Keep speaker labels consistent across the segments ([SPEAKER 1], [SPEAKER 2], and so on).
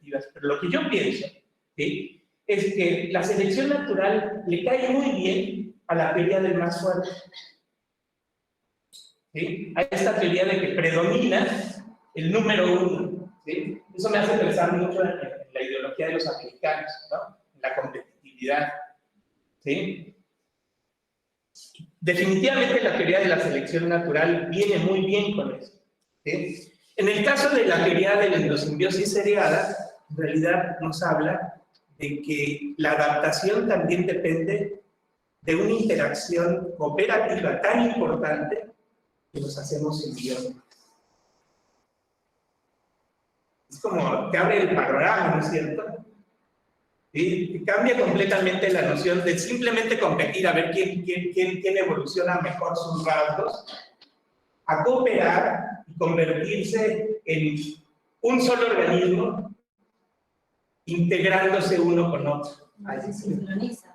[SPEAKER 1] competitivas. Pero lo que yo pienso, ¿sí?, es que la selección natural le cae muy bien a la teoría del más fuerte. ¿Sí? A esta teoría de que predomina el número uno. ¿Sí? Eso me hace pensar mucho en la ideología de los americanos, ¿no? En la competitividad. ¿Sí? Definitivamente la teoría de la selección natural viene muy bien con eso. ¿Sí? En el caso de la teoría de la endosimbiosis seriada, en realidad nos habla de que la adaptación también depende de una interacción cooperativa tan importante que nos hacemos simbiosis. Es como que abre el panorama, ¿no es cierto? ¿Sí? Cambia completamente la noción de simplemente competir a ver quién evoluciona mejor sus rasgos, a cooperar y convertirse en un solo organismo, integrándose uno con otro.
[SPEAKER 2] Se sincroniza.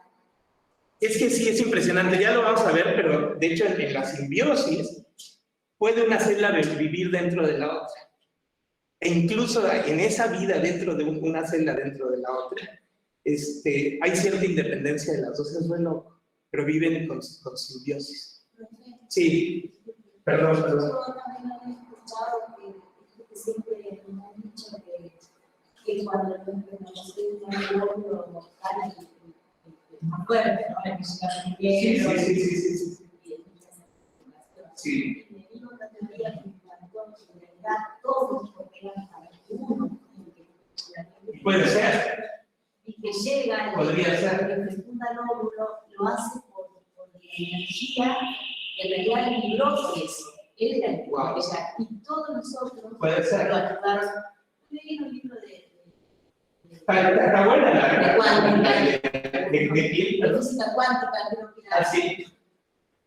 [SPEAKER 1] Es que sí, es impresionante, ya lo vamos a ver, pero de hecho en la simbiosis puede una célula vivir dentro de la otra. E incluso en esa vida dentro de una célula dentro de la otra, hay cierta independencia de las dos, es muy loco, pero viven con simbiosis. Sí, perdón.
[SPEAKER 2] Yo también he escuchado que siempre me han dicho que cuando nos lo más fuerte, ¿no? La música
[SPEAKER 1] Sí.
[SPEAKER 2] Y me otra teoría que planteó que en realidad todos cooperan para uno.
[SPEAKER 1] Puede ser.
[SPEAKER 2] Y que llega,
[SPEAKER 1] podría ser.
[SPEAKER 2] Que fecunda el óvulo, lo hace por energía, que en realidad libró por eso. Él era el y todos nosotros
[SPEAKER 1] puede ser.
[SPEAKER 2] Lo ayudaron. Leí un libro de
[SPEAKER 1] está buena la
[SPEAKER 2] cuántica,
[SPEAKER 1] de
[SPEAKER 2] física cuántica, creo que era.
[SPEAKER 1] Así.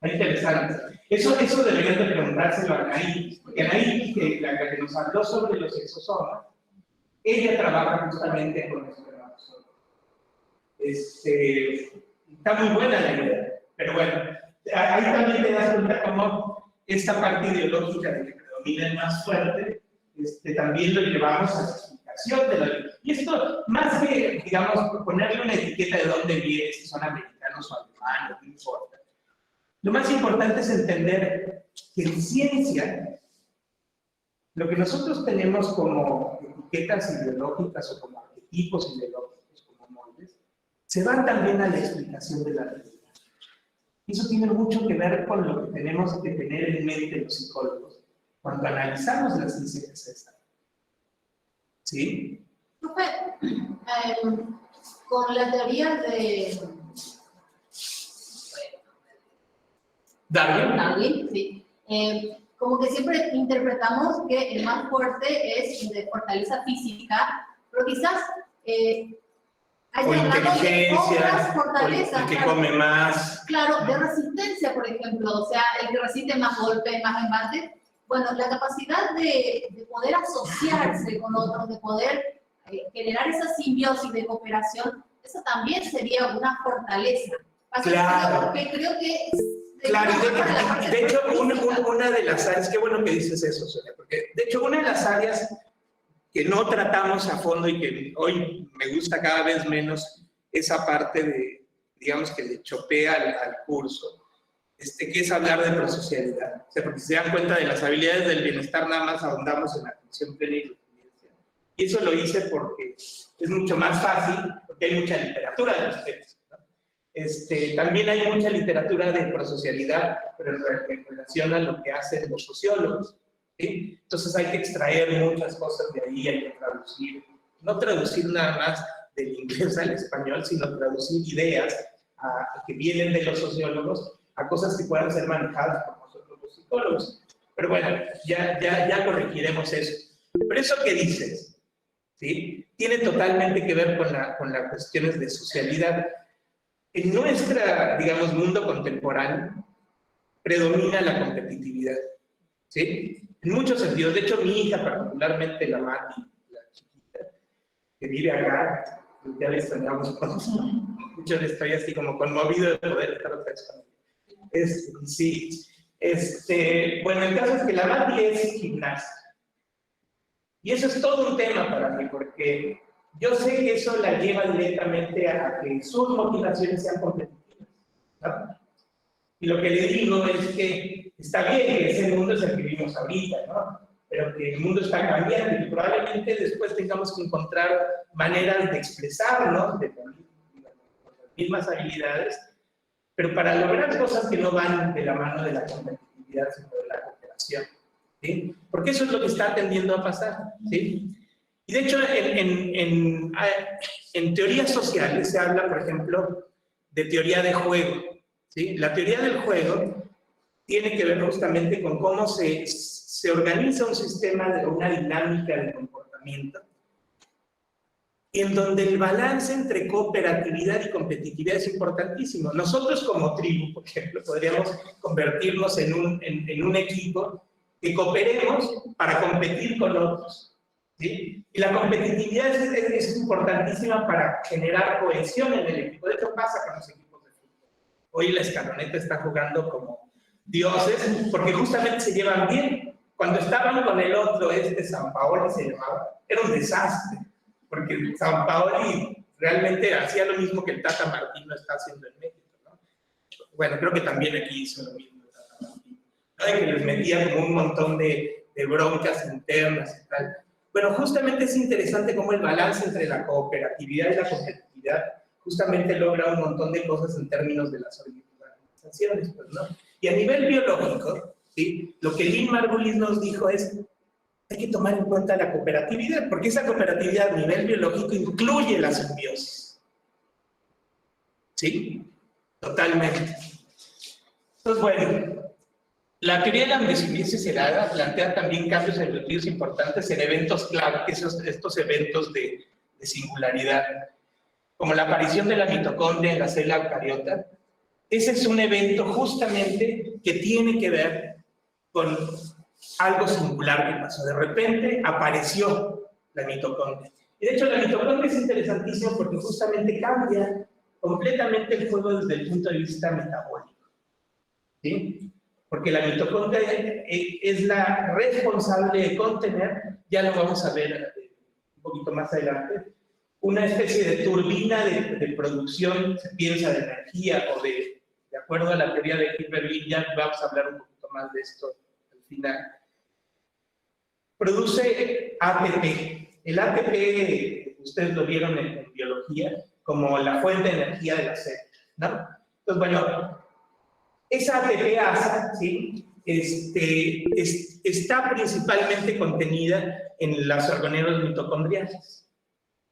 [SPEAKER 1] Es interesante. Eso deberían de preguntárselo a Anaí, porque Anaí, la que nos habló sobre los exosomas, ella trabaja justamente con los espermatozoides. Está muy buena la idea, pero bueno, ahí también te das cuenta cómo esta parte ideológica de que predomina el más fuerte, también lo llevamos a la explicación de la vida. Y esto, más que, digamos, ponerle una etiqueta de dónde viene, si son americanos o alemanes, no importa. Lo más importante es entender que en ciencia, lo que nosotros tenemos como etiquetas ideológicas o como arquetipos ideológicos, como moldes, se van también a la explicación de la realidad. Eso tiene mucho que ver con lo que tenemos que tener en mente los psicólogos cuando analizamos la ciencia que es esta. ¿Sí?
[SPEAKER 2] Profe, con la teoría de Darwin, sí. Como que siempre interpretamos que el más fuerte es de fortaleza física, pero quizás
[SPEAKER 1] o inteligencia,
[SPEAKER 2] fortalezas,
[SPEAKER 1] el que come más.
[SPEAKER 2] Claro, de resistencia, por ejemplo, o sea, el que resiste más golpes, más embates. Bueno, la capacidad de poder asociarse con otros, de poder generar esa simbiosis de cooperación, eso también sería una fortaleza.
[SPEAKER 1] Claro.
[SPEAKER 2] Porque creo que
[SPEAKER 1] claro, de hecho, una de las áreas, qué bueno que dices eso, Sonia, porque de hecho una de las áreas que no tratamos a fondo y que hoy me gusta cada vez menos, esa parte de, digamos, que le chopea al curso, que es hablar de prosocialidad. O sea, porque si se dan cuenta de las habilidades del bienestar, nada más ahondamos en la atención plena y resiliencia. Y eso lo hice porque es mucho más fácil, porque hay mucha literatura de los temas. También hay mucha literatura de prosocialidad, pero en relación a lo que hacen los sociólogos. ¿Sí? Entonces hay que extraer muchas cosas de ahí, hay que traducir, no traducir nada más del inglés al español, sino traducir ideas que vienen de los sociólogos a cosas que puedan ser manejadas por nosotros los psicólogos. Pero bueno, ya corregiremos eso. Pero eso que dices, ¿sí?, tiene totalmente que ver con las cuestiones de socialidad. En nuestra, digamos, mundo contemporáneo, predomina la competitividad, ¿sí? En muchos sentidos. De hecho, mi hija, particularmente la Mati, la chiquita, que vive acá, ya le extrañamos, yo estoy así como conmovido de poder estar otra vez con ella. Sí. Bueno, el caso es que la Mati es gimnasta. Y eso es todo un tema para mí, porque yo sé que eso la lleva directamente a que sus motivaciones sean competitivas, ¿no? Y lo que le digo es que está bien que ese mundo es el que vivimos ahorita, ¿no? Pero que el mundo está cambiando y probablemente después tengamos que encontrar maneras de expresarnos con las mismas habilidades, pero para lograr cosas que no van de la mano de la competitividad, sino de la cooperación, ¿sí? Porque eso es lo que está tendiendo a pasar, ¿sí? Y de hecho, en teorías sociales se habla, por ejemplo, de teoría de juego, ¿sí? La teoría del juego tiene que ver justamente con cómo se organiza un sistema de una dinámica de comportamiento en donde el balance entre cooperatividad y competitividad es importantísimo. Nosotros como tribu, por ejemplo, podríamos convertirnos en un equipo que cooperemos para competir con otros, ¿sí? Y la competitividad es importantísima para generar cohesión en el equipo. De hecho, pasa con los equipos de fútbol. Hoy la Escaloneta está jugando como dioses porque justamente se llevan bien. Cuando estaban con el otro, Sampaoli se llamaba, era un desastre, porque Sampaoli realmente hacía lo mismo que el Tata Martino está haciendo en México, ¿no? Bueno, creo que también aquí hizo lo mismo el Tata Martino, ¿no? De que les metía como un montón de broncas internas y tal. Bueno, justamente es interesante cómo el balance entre la cooperatividad y la competitividad justamente logra un montón de cosas en términos de las organizaciones, pues, ¿no? Y a nivel biológico, ¿sí? Lo que Lynn Margulis nos dijo es, hay que tomar en cuenta la cooperatividad, porque esa cooperatividad a nivel biológico incluye la simbiosis. ¿Sí? Totalmente. Entonces, bueno, la teoría de la ambisimbiosis helada plantea también cambios evolutivos importantes en eventos clave, que son estos eventos de singularidad, como la aparición de la mitocondria en la célula eucariota. Ese es un evento justamente que tiene que ver con algo singular que pasó. De repente apareció la mitocondria. Y de hecho la mitocondria es interesantísima porque justamente cambia completamente el juego desde el punto de vista metabólico, ¿sí? Porque la mitocondria es la responsable de contener, ya lo vamos a ver un poquito más adelante, una especie de turbina de producción, se piensa, de energía o de acuerdo a la teoría de Hilbert, ya vamos a hablar un poquito más de esto al final. Produce ATP. El ATP, ustedes lo vieron en biología, como la fuente de energía de la célula, ¿no? Entonces, bueno, esa ATPasa, ¿sí? Está principalmente contenida en los organelos mitocondriales,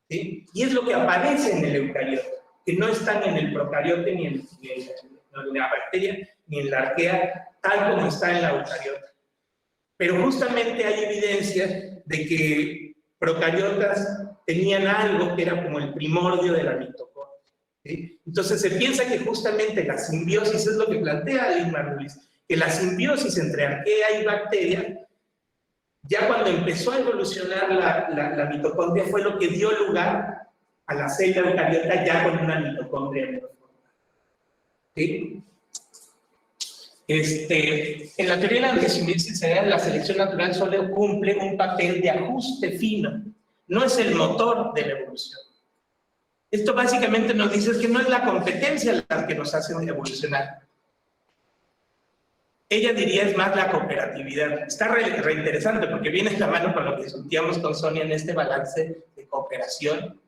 [SPEAKER 1] ¿sí? Y es lo que aparece en el eucariota, que no están en el procariote, ni en la bacteria, ni en la arquea, tal como está en la eucariota. Pero justamente hay evidencia de que procariotas tenían algo que era como el primordio de la mitocondria, ¿sí? Entonces se piensa que justamente la simbiosis es lo que plantea Lynn Margulis, que la simbiosis entre arquea y bacteria, ya cuando empezó a evolucionar la mitocondria, fue lo que dio lugar a la célula eucariota ya con una mitocondria, ¿sí? En la teoría de la ambisimbiosis la selección natural solo cumple un papel de ajuste fino, no es el motor de la evolución. Esto básicamente nos dice que no es la competencia la que nos hace evolucionar. Ella diría es más la cooperatividad. Está re interesante porque viene de la mano con lo que discutíamos con Sonia en este balance de cooperación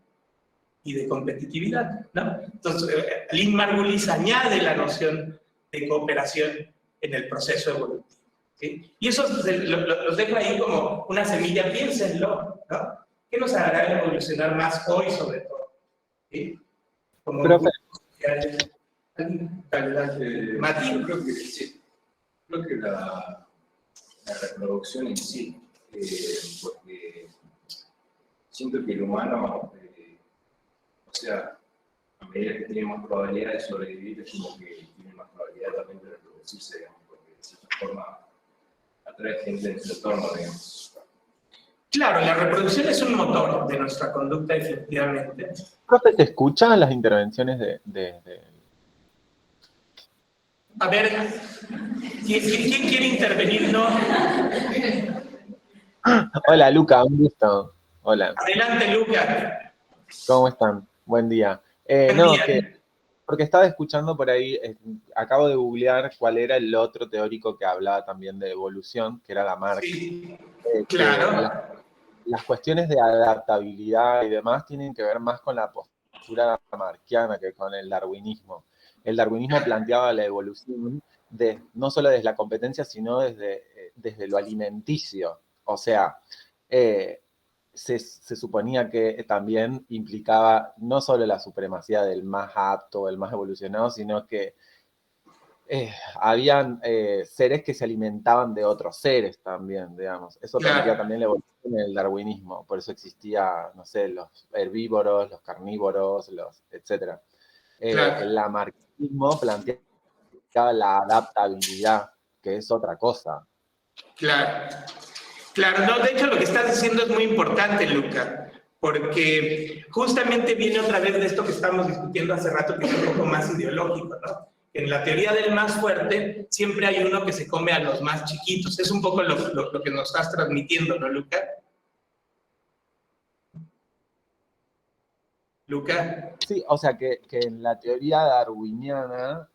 [SPEAKER 1] y de competitividad, ¿no? Entonces, Lynn Margulis añade la noción de cooperación en el proceso evolutivo, ¿sí? Y eso los dejo ahí como una semilla, piénsenlo, ¿no? ¿Qué nos hará evolucionar más hoy sobre todo? ¿Sí? Como
[SPEAKER 3] Mati, creo que sí. Creo que la reproducción en sí, porque siento que el humano, o sea, a medida que tiene más probabilidad de sobrevivir, es como que tiene más probabilidad también de reproducirse, digamos, porque de cierta forma atrae gente en su entorno, digamos.
[SPEAKER 1] Claro, la reproducción es un motor de nuestra conducta, definitivamente.
[SPEAKER 4] Profe, ¿se escuchan las intervenciones
[SPEAKER 1] A ver, ¿quién quiere intervenir? No.
[SPEAKER 4] Hola, Luca, un gusto. Hola.
[SPEAKER 1] Adelante, Luca.
[SPEAKER 4] ¿Cómo están? Buen día.
[SPEAKER 1] Buen
[SPEAKER 4] No,
[SPEAKER 1] día.
[SPEAKER 4] porque estaba escuchando por ahí, acabo de googlear cuál era el otro teórico que hablaba también de evolución, que era Lamarck,
[SPEAKER 1] Sí,
[SPEAKER 4] que
[SPEAKER 1] claro,
[SPEAKER 4] las cuestiones de adaptabilidad y demás tienen que ver más con la postura lamarckiana que con el darwinismo. El darwinismo planteaba la evolución no solo desde la competencia, sino desde lo alimenticio. O sea, eh, se suponía que también implicaba no solo la supremacía del más apto, el más evolucionado, sino que habían seres que se alimentaban de otros seres también, digamos. Eso permitía
[SPEAKER 1] claro,
[SPEAKER 4] también la evolución en el darwinismo. Por eso existía, no sé, los herbívoros, los carnívoros, etc. El
[SPEAKER 1] claro,
[SPEAKER 4] lamarckismo planteaba la adaptabilidad, que es otra cosa.
[SPEAKER 1] claro. Claro, no, de hecho lo que estás diciendo es muy importante, Luca, porque justamente viene otra vez de esto que estábamos discutiendo hace rato, que es un poco más ideológico, ¿no? En la teoría del más fuerte siempre hay uno que se come a los más chiquitos. Es un poco lo que nos estás transmitiendo, ¿no, Luca? Luca.
[SPEAKER 4] Sí, o sea que en la teoría darwiniana,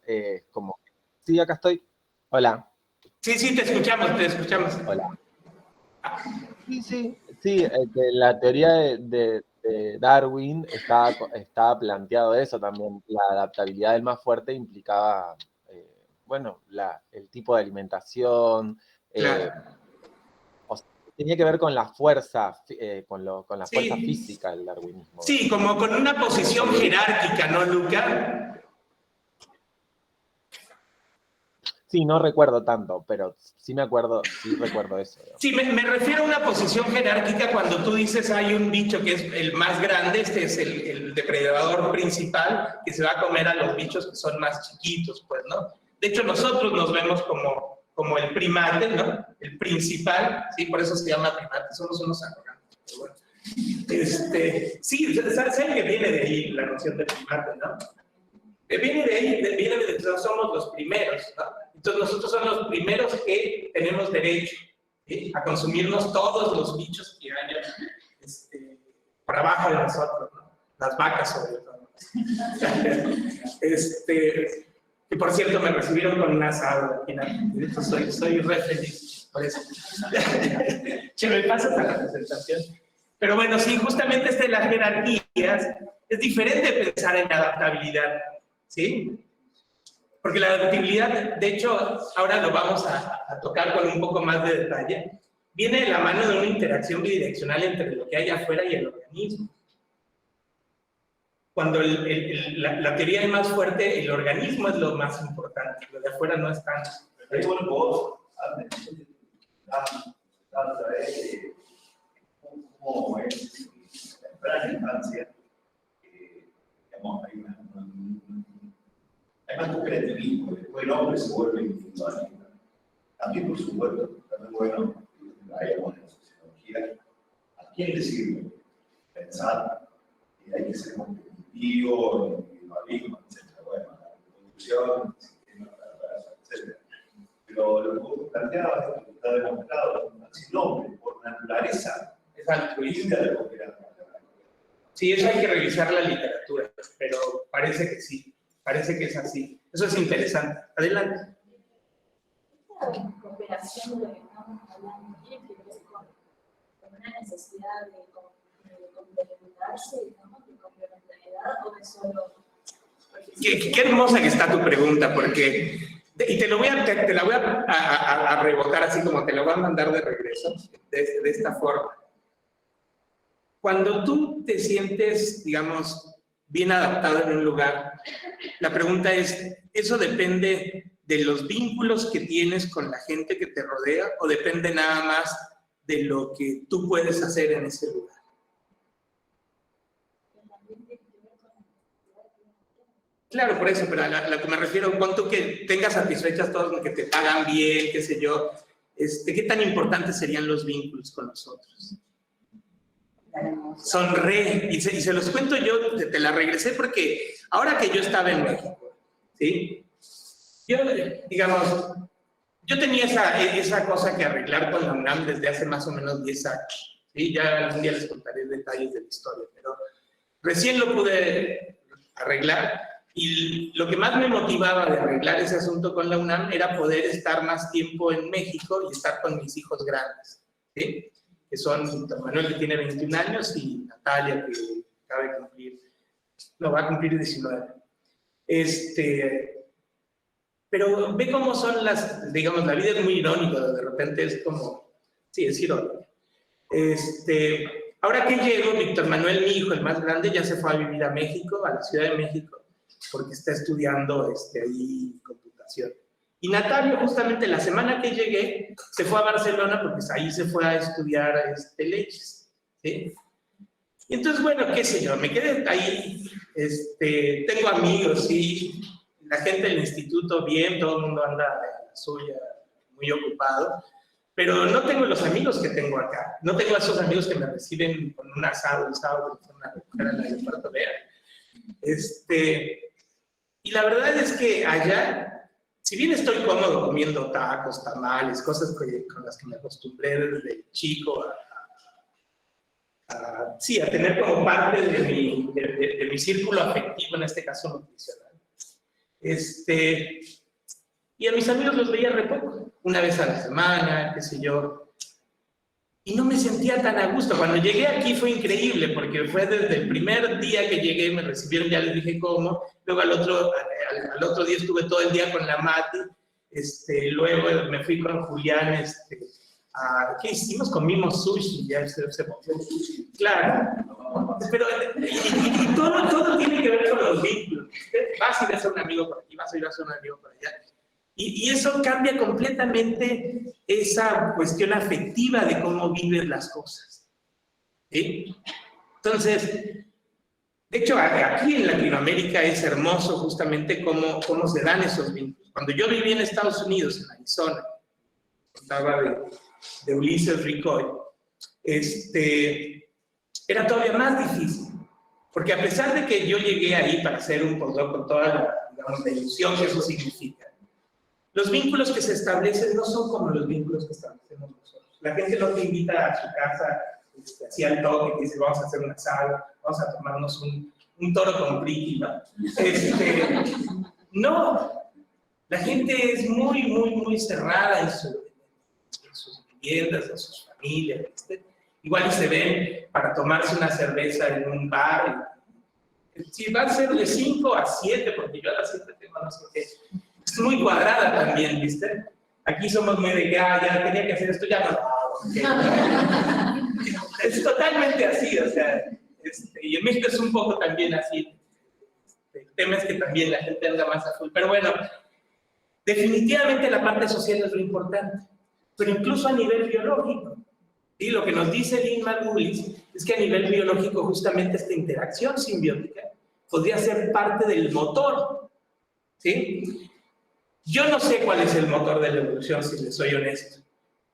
[SPEAKER 4] como... Sí, acá estoy. Hola.
[SPEAKER 1] Sí, sí, te escuchamos, te escuchamos.
[SPEAKER 4] Hola. Sí, que la teoría de Darwin estaba planteado eso también. La adaptabilidad del más fuerte implicaba, bueno, el tipo de alimentación,
[SPEAKER 1] Claro.
[SPEAKER 4] o sea, tenía que ver con la fuerza, con la fuerza
[SPEAKER 1] Sí,
[SPEAKER 4] física del darwinismo.
[SPEAKER 1] sí, como con una posición jerárquica, ¿no, Luca?
[SPEAKER 4] Sí, no recuerdo tanto, pero sí me acuerdo, sí recuerdo eso.
[SPEAKER 1] Sí, me refiero a una posición jerárquica cuando tú dices hay un bicho que es el más grande, este es el depredador principal que se va a comer a los bichos que son más chiquitos, pues, ¿no? De hecho, nosotros nos vemos como el primate, ¿no? El principal, ¿sí? Por eso se llama primate, somos unos arrogantes. Pero bueno. Sí, ¿sabes que viene de ahí la noción de primate, ¿no? Viene de ahí, viene de que somos los primeros, ¿no? Entonces nosotros somos los primeros que tenemos derecho, ¿sí? A consumirnos todos los bichos que haya por abajo de nosotros, ¿no? Las vacas sobre todo. Y por cierto me recibieron con un asado aquí en Argentina, soy re feliz por eso. Che, me pasa esta representación. Pero bueno, sí, justamente de las jerarquías, es diferente pensar en adaptabilidad, ¿sí? Porque la adaptabilidad, de hecho, ahora lo vamos a tocar con un poco más de detalle, viene de la mano de una interacción bidireccional entre lo que hay afuera y el organismo. Cuando la teoría es más fuerte, el organismo es lo más importante, lo de afuera no es tan...
[SPEAKER 5] Ahí bueno, vos, cómo es la temprana infancia, digamos, hay más cooperativismo, después el hombre se vuelve individualista. También, por supuesto, también bueno, hay alguna sociología. ¿A quién le sirve pensar que hay que ser competitivo, individualismo, etcétera? Bueno, la producción, etcétera. Pero lo que vos planteabas, esto que está demostrado, sin nombre, por naturaleza,
[SPEAKER 1] Es altruista.
[SPEAKER 5] de cooperar.
[SPEAKER 1] Sí, eso hay que revisar la literatura, pero parece que sí, parece que es así. Eso es interesante. Adelante.
[SPEAKER 6] Esta cooperación de la que estamos hablando tiene que ver con una necesidad de complementarse, digamos, de complementariedad, o de solo...
[SPEAKER 1] Qué hermosa que está tu pregunta, porque, y te la voy a rebotar así como te la voy a mandar de regreso, de esta forma. Cuando tú te sientes, digamos, bien adaptado en un lugar, la pregunta es, ¿eso depende de los vínculos que tienes con la gente que te rodea o depende nada más de lo que tú puedes hacer en ese lugar? Claro, por eso, pero a lo que me refiero, cuánto que tengas satisfechas todos, que te pagan bien, qué sé yo, ¿qué tan importantes serían los vínculos con los otros? Son y se los cuento yo, te la regresé porque ahora que yo estaba en México, ¿sí? Yo, digamos, yo tenía esa cosa que arreglar con la UNAM desde hace más o menos 10 años, ¿sí? Ya algún día les contaré detalles de la historia, pero Recién lo pude arreglar y lo que más me motivaba de arreglar ese asunto con la UNAM era poder estar más tiempo en México y estar con mis hijos grandes, ¿sí? Que son Víctor Manuel, que tiene 21 años, y Natalia, que acaba de cumplir, no, va a cumplir 19. Pero ve cómo son las, digamos, la vida es muy irónica, de repente es como, sí, es irónico. Ahora que llego, Víctor Manuel, mi hijo, el más grande, ya se fue a vivir a México, a la Ciudad de México, porque está estudiando ahí computación. Y Natalia, justamente la semana que llegué, se fue a Barcelona, porque ahí se fue a estudiar leyes, ¿sí? Y entonces, bueno, qué sé yo, me quedé ahí, tengo amigos, sí, la gente del instituto bien, todo el mundo anda en la suya, muy ocupado, pero no tengo los amigos que tengo acá, no tengo a esos amigos que me reciben con un asado el sábado, que fueron a recoger al aeropuerto de y la verdad es que allá, si bien estoy cómodo comiendo tacos, tamales, cosas con las que me acostumbré desde chico a tener como parte de mi círculo afectivo, en este caso nutricional. Y a mis amigos los veía re poco, una vez a la semana, qué sé yo. Y no me sentía tan a gusto. Cuando llegué aquí fue increíble, porque fue desde el primer día que llegué, me recibieron, ya les dije cómo. Luego al otro día estuve todo el día con la Mati. Luego me fui con Julián, ¿qué hicimos? Comimos sushi, ya se claro. Pero y todo tiene que ver con los vínculos. Vas a ir a ser un amigo por aquí, vas a ir a ser un amigo por allá. Y eso cambia completamente esa cuestión afectiva de cómo vives las cosas, ¿sí? Entonces, de hecho, aquí en Latinoamérica es hermoso justamente cómo se dan esos vínculos. Cuando yo viví en Estados Unidos, en Arizona, contaba de Ulises Ricoy, era todavía más difícil, porque a pesar de que yo llegué ahí para hacer un postdoc con toda la ilusión que eso significa, los vínculos que se establecen no son como los vínculos que establecemos nosotros. La gente no te invita a su casa así al toque, que dice vamos a hacer un asado, vamos a tomarnos un toro con friki, ¿no? No, la gente es muy, muy, muy cerrada en sus viviendas, en sus familias. Igual se ven para tomarse una cerveza en un bar. Si va a ser de 5 a 7, porque yo a las 7 tengo no sé qué. Es muy cuadrada también, ¿viste? Aquí somos muy de que, ya tenía que hacer esto, ya no. Es totalmente así, o sea, y en México es un poco también así. El tema es que también la gente anda más a full. Pero bueno, definitivamente la parte social es lo importante, pero incluso a nivel biológico. ¿Sí? Lo que nos dice Lynn Margulis es que a nivel biológico justamente esta interacción simbiótica podría ser parte del motor, ¿sí? Yo no sé cuál es el motor de la evolución, si les soy honesto,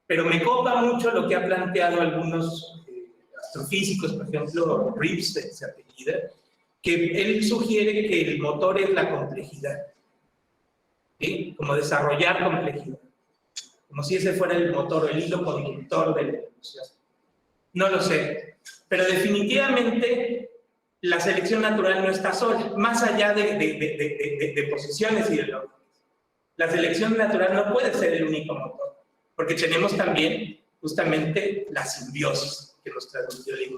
[SPEAKER 1] pero me copa mucho lo que han planteado algunos astrofísicos, por ejemplo, Ripstead se apellida, que él sugiere que el motor es la complejidad, ¿sí? Como desarrollar complejidad, como si ese fuera el motor o el hilo conductor de la evolución. No lo sé, pero definitivamente la selección natural no está sola, más allá de posiciones ideológicas. La selección natural no puede ser el único motor, porque tenemos también justamente la simbiosis que nos transmitió Lynn,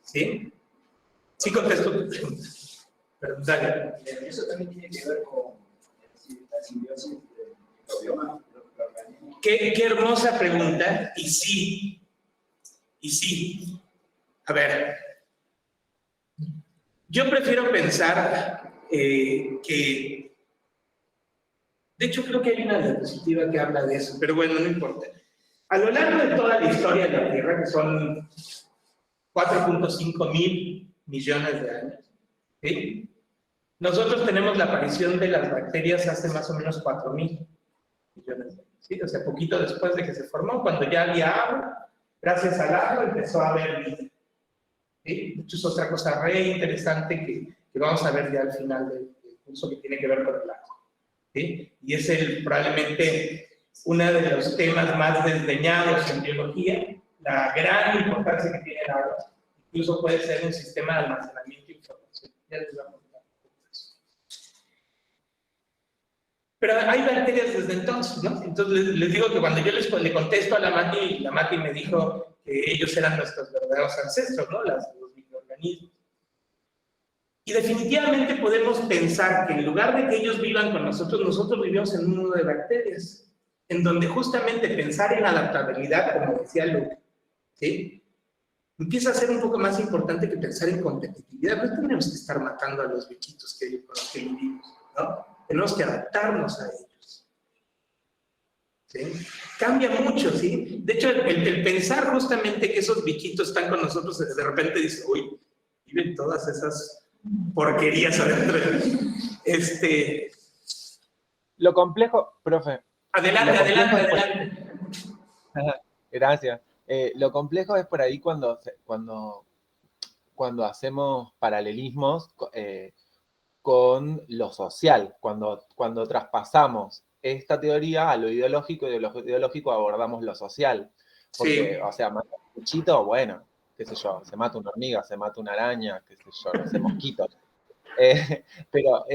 [SPEAKER 1] ¿sí? Sí contesto tu pregunta, pero dale.
[SPEAKER 7] Eso también tiene que ver con la simbiosis del microbioma.
[SPEAKER 1] Qué hermosa pregunta, y sí. A ver, yo prefiero pensar que... De hecho, creo que hay una diapositiva que habla de eso, pero bueno, no importa. A lo largo de toda la historia de la Tierra, que son 4.5 mil millones de años, ¿sí? Nosotros tenemos la aparición de las bacterias hace más o menos 4.000 millones de años, ¿sí? O sea, poquito después de que se formó, cuando ya había agua, gracias al agua empezó a haber vida, ¿sí? De hecho, es otra cosa re interesante que vamos a ver ya al final del curso, que tiene que ver con el agua, ¿sí? Y es probablemente uno de los temas más desdeñados en biología, la gran importancia que tiene el agua. Incluso puede ser un sistema de almacenamiento informativo. Ya les vamos a dar. Pero hay bacterias desde entonces, ¿no? Entonces les digo que cuando yo le contesto a la Mati me dijo que ellos eran nuestros verdaderos ancestros, ¿no? Los microorganismos. Y definitivamente podemos pensar que en lugar de que ellos vivan con nosotros vivimos en un mundo de bacterias, en donde justamente pensar en adaptabilidad, como decía Luke, ¿sí? Empieza a ser un poco más importante que pensar en competitividad. No tenemos que estar matando a los bichitos con los que vivimos, ¿no? Tenemos que adaptarnos a ellos. ¿Sí? Cambia mucho, ¿sí? De hecho, el pensar justamente que esos bichitos están con nosotros, de repente dice, uy, viven todas esas porquerías adentro.
[SPEAKER 4] Lo complejo, profe.
[SPEAKER 1] Adelante.
[SPEAKER 4] Gracias. Lo complejo es por ahí cuando hacemos paralelismos con lo social, cuando traspasamos esta teoría a lo ideológico y de lo ideológico abordamos lo social. Porque,
[SPEAKER 1] Sí.
[SPEAKER 4] o sea, matar un bichito, bueno, qué sé yo, se mata una hormiga, se mata una araña, qué sé yo, no sé, mosquitos. Pero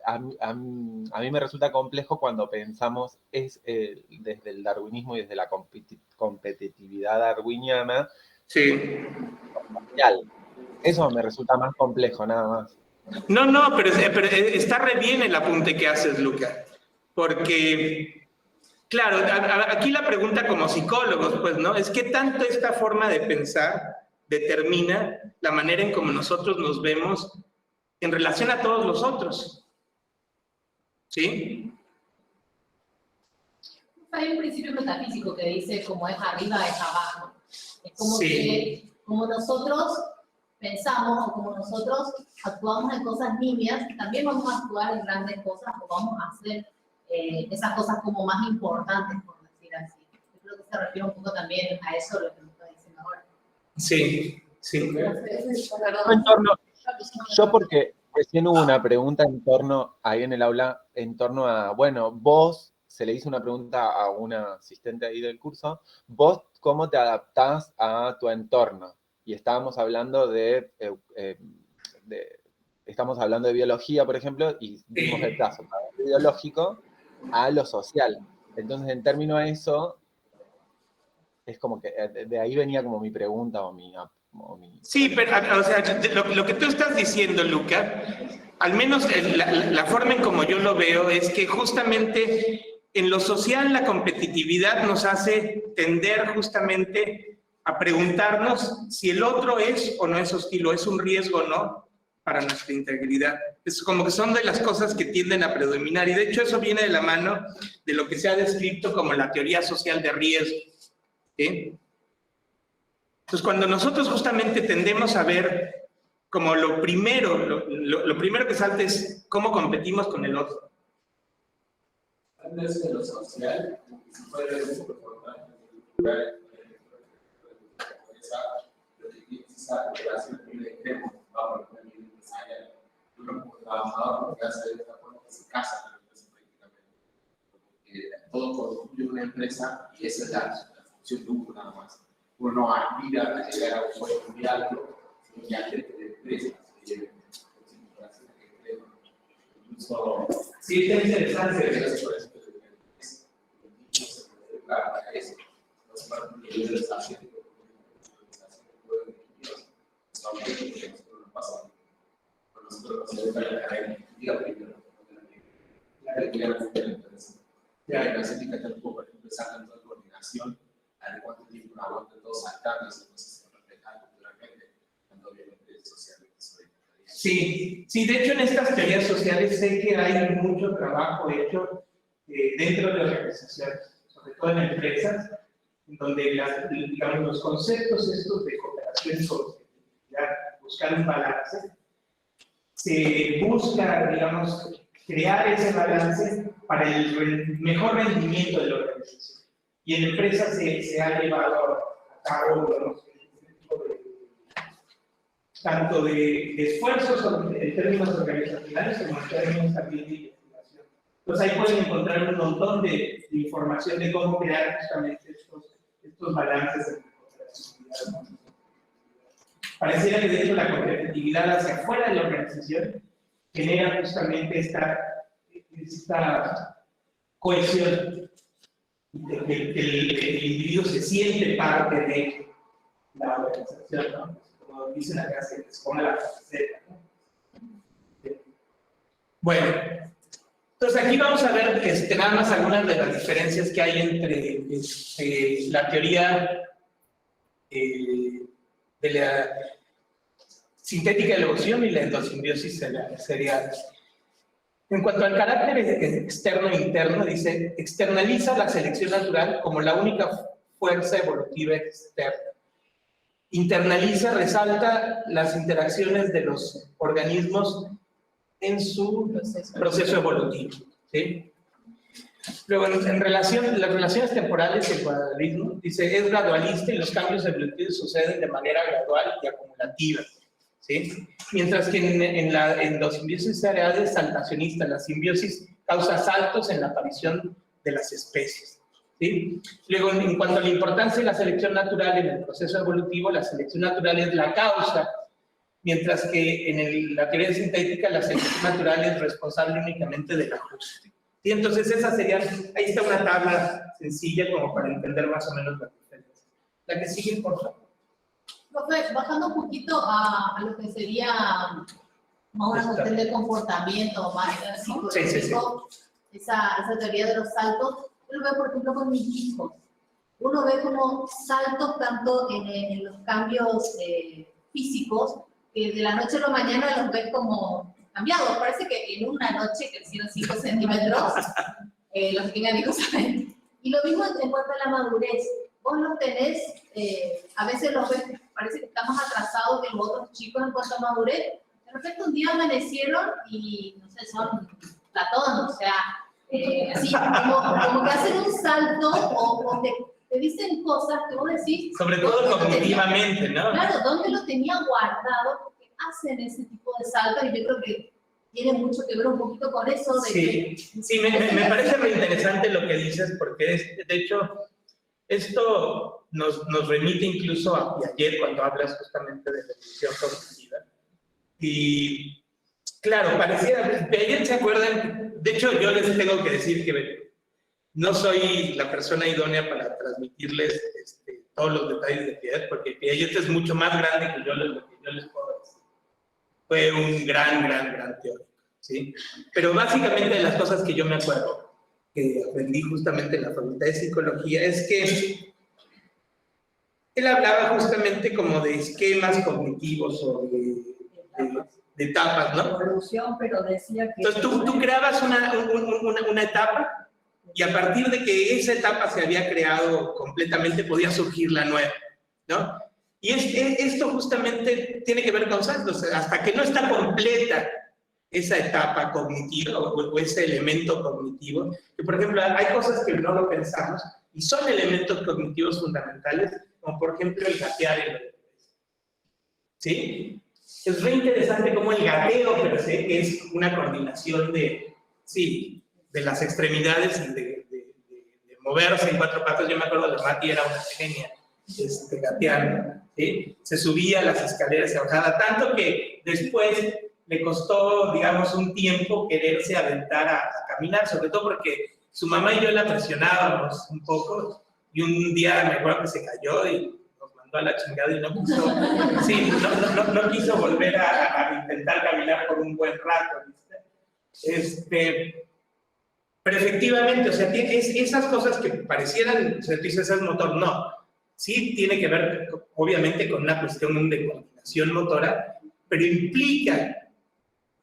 [SPEAKER 4] a mí me resulta complejo cuando pensamos desde el darwinismo y desde la competitividad darwiniana.
[SPEAKER 1] Sí.
[SPEAKER 4] Eso me resulta más complejo, nada más.
[SPEAKER 1] No, pero está re bien el apunte que haces, Luca. Porque, claro, aquí la pregunta como psicólogos, pues, ¿no? Es qué tanto esta forma de pensar determina la manera en cómo nosotros nos vemos en relación a todos los otros. ¿Sí?
[SPEAKER 2] Hay un principio metafísico que dice como es arriba es abajo. Es como
[SPEAKER 1] Sí.
[SPEAKER 2] que como nosotros pensamos o como nosotros actuamos en cosas nimias, también vamos a actuar en grandes cosas o vamos a hacer esas cosas como más importantes, por decir así. Yo creo que se refiere un poco también a eso lo que me está diciendo ahora.
[SPEAKER 1] Sí.
[SPEAKER 4] Yo porque recién hubo una pregunta ahí en el aula, en torno a, bueno, vos, se le hizo una pregunta a una asistente ahí del curso, vos cómo te adaptás a tu entorno. Y estábamos hablando de biología, por ejemplo, y dimos el caso para lo biológico a lo social. Entonces, en términos de eso, es como que de ahí venía como mi pregunta o mi...
[SPEAKER 1] Sí, pero, o sea, lo que tú estás diciendo, Luca, al menos la forma en como yo lo veo es que justamente en lo social la competitividad nos hace tender justamente a preguntarnos si el otro es o no es hostil, o es un riesgo o no para nuestra integridad. Es como que son de las cosas que tienden a predominar, y de hecho eso viene de la mano de lo que se ha descrito como la teoría social de riesgo. ¿Sí? Entonces, cuando nosotros justamente tendemos a ver como lo primero que salta es cómo competimos con el otro.
[SPEAKER 3] Antes de lo social, se puede ver un poco cultural, esa relación de extremo, vamos a ver empresarial. Uno como trabajador lo que hace de esta forma es que se casa con la empresa prácticamente. Porque todo construye una empresa y esa es la función de uno nada más. Uno no aspira a llegar a un puesto muy alto, sino que antes de empresas se lleven situaciones extremas. Incluso,
[SPEAKER 1] Sí, está interesante.
[SPEAKER 3] Eso. No se parte de los desafíos, nosotros hacemos la característica primero. La característica de la empresa. La característica tampoco, por ejemplo, sacan toda coordinación, a ver cuánto tiempo no aguantan todos saltando, entonces se refleja culturalmente, cuando obviamente socialmente sobre la
[SPEAKER 1] Sí, de hecho en estas teorías sociales sé que hay mucho trabajo hecho dentro de organizaciones, sobre todo en empresas, donde digamos, los conceptos estos de cooperación y competitividad, buscar un balance, se busca, digamos, crear ese balance para el mejor rendimiento de la organización. Y en empresas se ha llevado a cabo, digamos, este tipo tanto de esfuerzos en términos organizacionales como en términos también de investigación. Entonces ahí pueden encontrar un montón de información de cómo crear justamente estos balances de competitividad. pareciera que de hecho la competitividad hacia afuera de la organización genera justamente esta cohesión, que el individuo se siente parte de la organización, ¿no? Como dicen acá, se les pone la camiseta, ¿no? Bueno, entonces aquí vamos a ver nada más algunas de las diferencias que hay entre la teoría de la sintética de la evolución y la endosimbiosis serial. En cuanto al carácter externo e interno, dice, externaliza la selección natural como la única fuerza evolutiva externa. Internaliza, resalta las interacciones de los organismos en su proceso evolutivo, ¿sí? Luego, en relación, las relaciones temporales del cuadralismo, dice, es gradualista y los cambios evolutivos suceden de manera gradual y acumulativa, ¿sí? Mientras que en la endosimbiosis serial es saltacionista, la simbiosis causa saltos en la aparición de las especies, ¿sí? Luego, en cuanto a la importancia de la selección natural en el proceso evolutivo, la selección natural es la causa, mientras que en la teoría sintética la selección natural es responsable únicamente del ajuste. ¿Sí? Entonces esa sería, ahí está una tabla sencilla como para entender más o menos la diferencia. La que sigue, por favor.
[SPEAKER 2] Profe, bajando un poquito a lo que sería más una cuestión de comportamiento, más psicológico, esa teoría de los saltos, yo lo veo por ejemplo con mis hijos. Uno ve como saltos tanto en los cambios físicos, que de la noche a la mañana los ves como cambiados. Parece que en una noche crecieron 5 centímetros, los que me amigos saben. Y lo mismo en cuanto a la madurez. Vos los tenés, a veces los ves, parece que estamos atrasados que los otros chicos en cuanto a madurez. De repente un día amanecieron y, no sé, son Platón, o sea, así como que hacen un salto o te dicen cosas que vos decís.
[SPEAKER 1] Sobre todo cognitivamente, ¿no?
[SPEAKER 2] Claro, ¿dónde lo tenía guardado? Porque hacen ese tipo de saltos y yo creo que tiene mucho que ver un poquito con eso.
[SPEAKER 1] Sí, me parece muy interesante lo que dices, porque de hecho esto nos remite incluso a Piaget cuando hablas justamente de la evolución cognitiva. Y claro, parecía, Piaget se acuerdan, de hecho yo les tengo que decir que no soy la persona idónea para transmitirles todos los detalles de Piaget, porque Piaget es mucho más grande que lo que yo les puedo decir. Fue un gran teórico, ¿sí? Pero básicamente de las cosas que yo me acuerdo, que aprendí justamente en la Facultad de Psicología, es que él hablaba justamente como de esquemas cognitivos o de etapas, ¿no?
[SPEAKER 8] Evolución, pero decía que...
[SPEAKER 1] Entonces tú creabas una etapa, y a partir de que esa etapa se había creado completamente, podía surgir la nueva, ¿no? Y esto justamente tiene que ver con saltos. Hasta que no está completa esa etapa cognitiva o ese elemento cognitivo, que por ejemplo hay cosas que no lo pensamos y son elementos cognitivos fundamentales, como por ejemplo el gatear en el ¿sí? Es re interesante cómo el gateo per se, que es una coordinación de las extremidades y de moverse en 4 patas. Yo me acuerdo de Mati, era una genia gateando, ¿sí? Se subía a las escaleras, se bajaba, tanto que después le costó, digamos, un tiempo quererse aventar a caminar, sobre todo porque su mamá y yo la presionábamos un poco, y un día me acuerdo que se cayó y nos mandó a la chingada y no quiso volver a intentar caminar por un buen rato, ¿viste? Pero efectivamente, o sea, esas cosas que parecieran, o sea, tú dices, es motor, no. Sí tiene que ver, obviamente, con una cuestión de coordinación motora, pero implica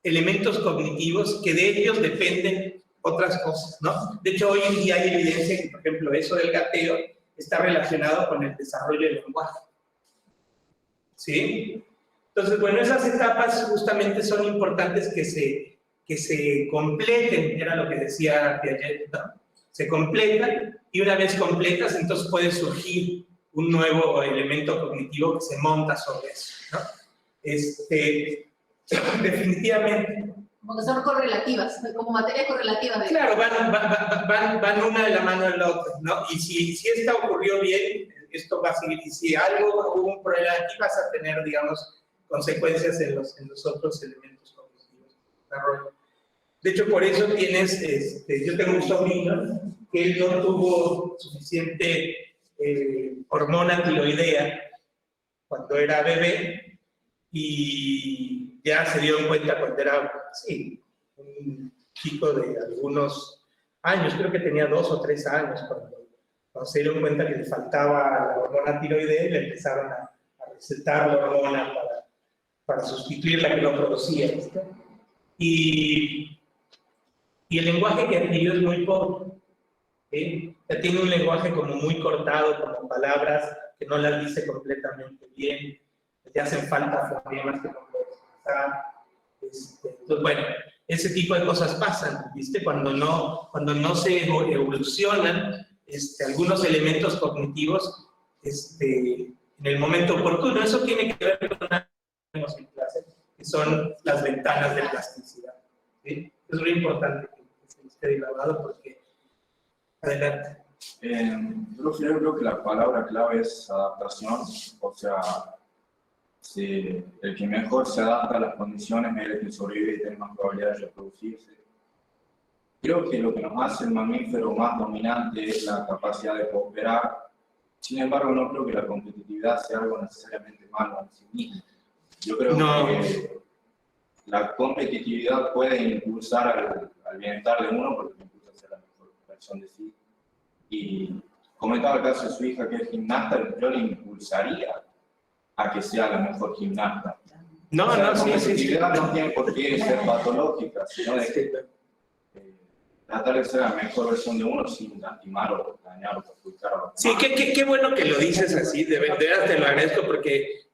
[SPEAKER 1] elementos cognitivos que de ellos dependen otras cosas, ¿no? De hecho, hoy en día hay evidencia que, por ejemplo, eso del gateo está relacionado con el desarrollo del lenguaje. ¿Sí? Entonces, bueno, esas etapas justamente son importantes que se completen, era lo que decía Piaget, ¿no? Se completan, y una vez completas, entonces puede surgir un nuevo elemento cognitivo que se monta sobre eso, ¿no? Definitivamente.
[SPEAKER 2] Como que son correlativas, como materias correlativas.
[SPEAKER 1] Claro, van una de la mano de la otra, ¿no? Y si esta ocurrió bien, esto va a seguir, y si algo hubo un problema aquí, vas a tener, digamos, consecuencias en los otros elementos cognitivos del desarrollo. De hecho, por eso tienes, yo tengo un sobrino que él no tuvo suficiente hormona tiroidea cuando era bebé, y ya se dio cuenta cuando era, sí, un chico de algunos años, creo que tenía 2 o 3 años, cuando se dieron cuenta que le faltaba la hormona tiroidea y le empezaron a recetar la hormona para sustituir la que no producía. ¿Viste? Y el lenguaje que adquirió es muy pobre. ¿Sí? Ya tiene un lenguaje como muy cortado, como palabras que no las dice completamente bien, le hacen falta fonemas que no puede expresar. Entonces, bueno, ese tipo de cosas pasan, ¿viste? Cuando no se evolucionan algunos elementos cognitivos en el momento oportuno. Eso tiene que ver con una en clase, que son las ventanas de plasticidad. ¿Sí? Es muy importante que esté grabado porque... Adelante.
[SPEAKER 3] Yo creo que la palabra clave es adaptación, o sea, el que mejor se adapta a las condiciones es el que sobrevive y tiene más probabilidad de reproducirse. Creo que lo que nos hace el mamífero más dominante es la capacidad de cooperar. Sin embargo, no creo que la competitividad sea algo necesariamente malo en sí mismo. Yo creo que la competitividad puede impulsar al bienestar de uno porque impulsa a ser la mejor versión de sí. Y comentaba el caso de su hija que es gimnasta, yo le impulsaría a que sea la mejor gimnasta.
[SPEAKER 1] No,
[SPEAKER 3] o sea,
[SPEAKER 1] no,
[SPEAKER 3] la
[SPEAKER 1] sí.
[SPEAKER 3] competitividad no tiene por qué ser patológica, sino de que tratar de ser la mejor versión de uno sin lastimar o dañar o perjudicar a los demás.
[SPEAKER 1] Sí, qué bueno que lo dices así, de verdad te lo agradezco, porque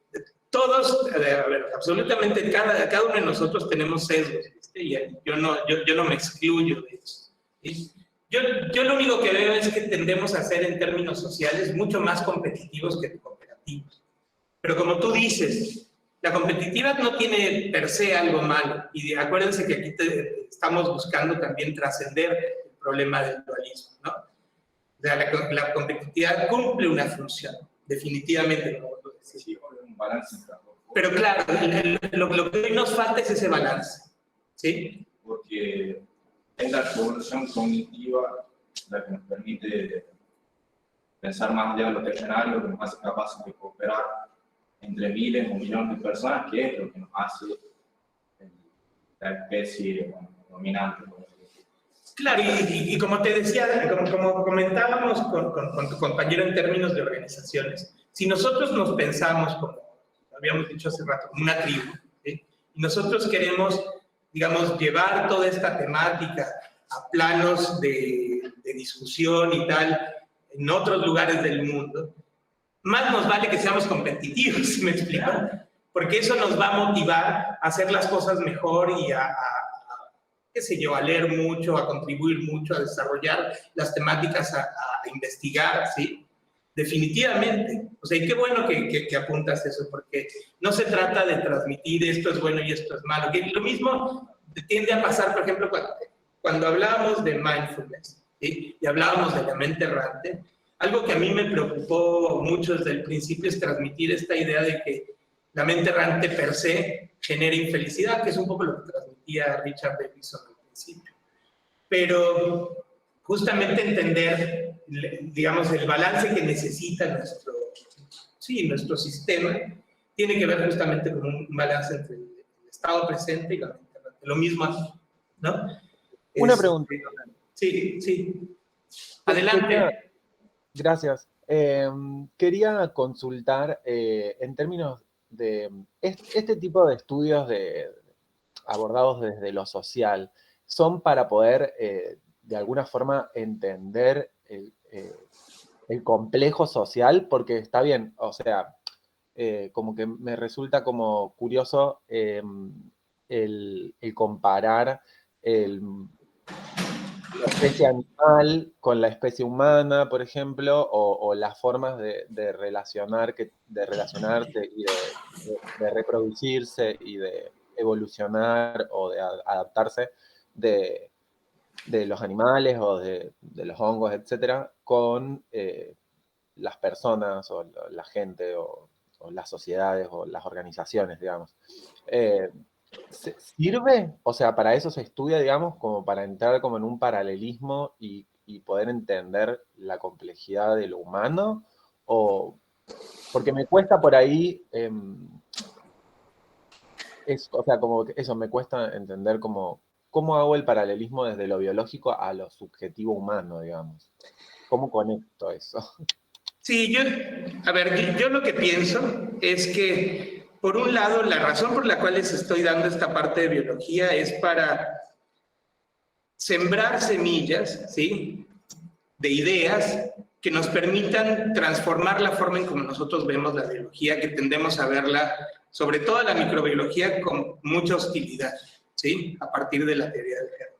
[SPEAKER 1] todos, a ver, absolutamente cada uno de nosotros tenemos sesgos, ¿viste? Y yo no me excluyo de eso. ¿Sí? Yo lo único que veo es que tendemos a ser en términos sociales mucho más competitivos que cooperativos. Pero como tú dices, la competitividad no tiene per se algo malo. Y acuérdense que aquí estamos buscando también trascender el problema del dualismo, ¿no? O sea, la competitividad cumple una función, definitivamente, como tú decís.
[SPEAKER 3] Sí, un balance entre las dos.
[SPEAKER 1] Pero claro, lo que hoy nos falta es ese balance, ¿sí?
[SPEAKER 3] Porque es la evolución cognitiva la que nos permite pensar más allá de lo terrenal, lo que nos hace capaces de cooperar entre miles o millones de personas, que es lo que nos hace la especie dominante.
[SPEAKER 1] Claro, y como te decía, como comentábamos con tu compañero en términos de organizaciones, si nosotros nos pensamos, como habíamos dicho hace rato, como una tribu, ¿sí? Y nosotros queremos, digamos, llevar toda esta temática a planos de discusión y tal en otros lugares del mundo, más nos vale que seamos competitivos, ¿sí me explico? Porque eso nos va a motivar a hacer las cosas mejor y qué sé yo, a leer mucho, a contribuir mucho, a desarrollar las temáticas, a investigar, ¿sí? Definitivamente. O sea, y qué bueno que apuntas eso, porque no se trata de transmitir esto es bueno y esto es malo. Que lo mismo tiende a pasar, por ejemplo, cuando hablábamos de mindfulness, ¿sí? Y hablábamos de la mente errante, algo que a mí me preocupó mucho desde el principio es transmitir esta idea de que la mente errante per se genera infelicidad, que es un poco lo que transmitía Richard Davidson al principio. Pero justamente entender, digamos, el balance que necesita nuestro sistema tiene que ver justamente con un balance entre el estado presente y la mente errante. Lo mismo aquí, ¿no?
[SPEAKER 4] Una pregunta.
[SPEAKER 1] Sí. Adelante.
[SPEAKER 4] Gracias. Quería consultar en términos de este tipo de estudios abordados desde lo social, son para poder de alguna forma entender el complejo social, porque está bien, o sea, como que me resulta como curioso el comparar la especie animal con la especie humana, por ejemplo, o las formas de relacionarse y de reproducirse y de evolucionar o de adaptarse de los animales o de los hongos, etcétera, con las personas o la gente o las sociedades o las organizaciones, digamos. ¿Sirve? O sea, para eso se estudia, digamos, como para entrar como en un paralelismo y poder entender la complejidad de lo humano, o porque me cuesta por ahí, o sea, como que eso, me cuesta entender cómo hago el paralelismo desde lo biológico a lo subjetivo humano, digamos. ¿Cómo conecto eso?
[SPEAKER 1] Sí, a ver, yo lo que pienso es que, por un lado, la razón por la cual les estoy dando esta parte de biología es para sembrar semillas, ¿sí?, de ideas que nos permitan transformar la forma en como nosotros vemos la biología, que tendemos a verla, sobre todo la microbiología, con mucha hostilidad, ¿sí?, a partir de la teoría del género.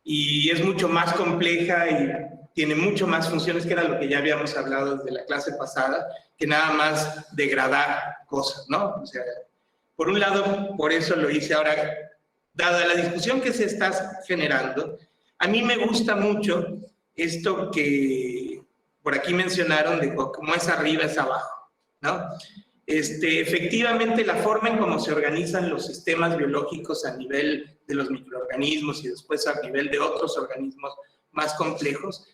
[SPEAKER 1] Y es mucho más compleja y tiene mucho más funciones, que era lo que ya habíamos hablado desde la clase pasada, que nada más degradar cosas, ¿no? O sea, por un lado, por eso lo hice. Ahora, dada la discusión que se está generando, a mí me gusta mucho esto que por aquí mencionaron de cómo es arriba es abajo, ¿no? Efectivamente, la forma en cómo se organizan los sistemas biológicos a nivel de los microorganismos y después a nivel de otros organismos más complejos,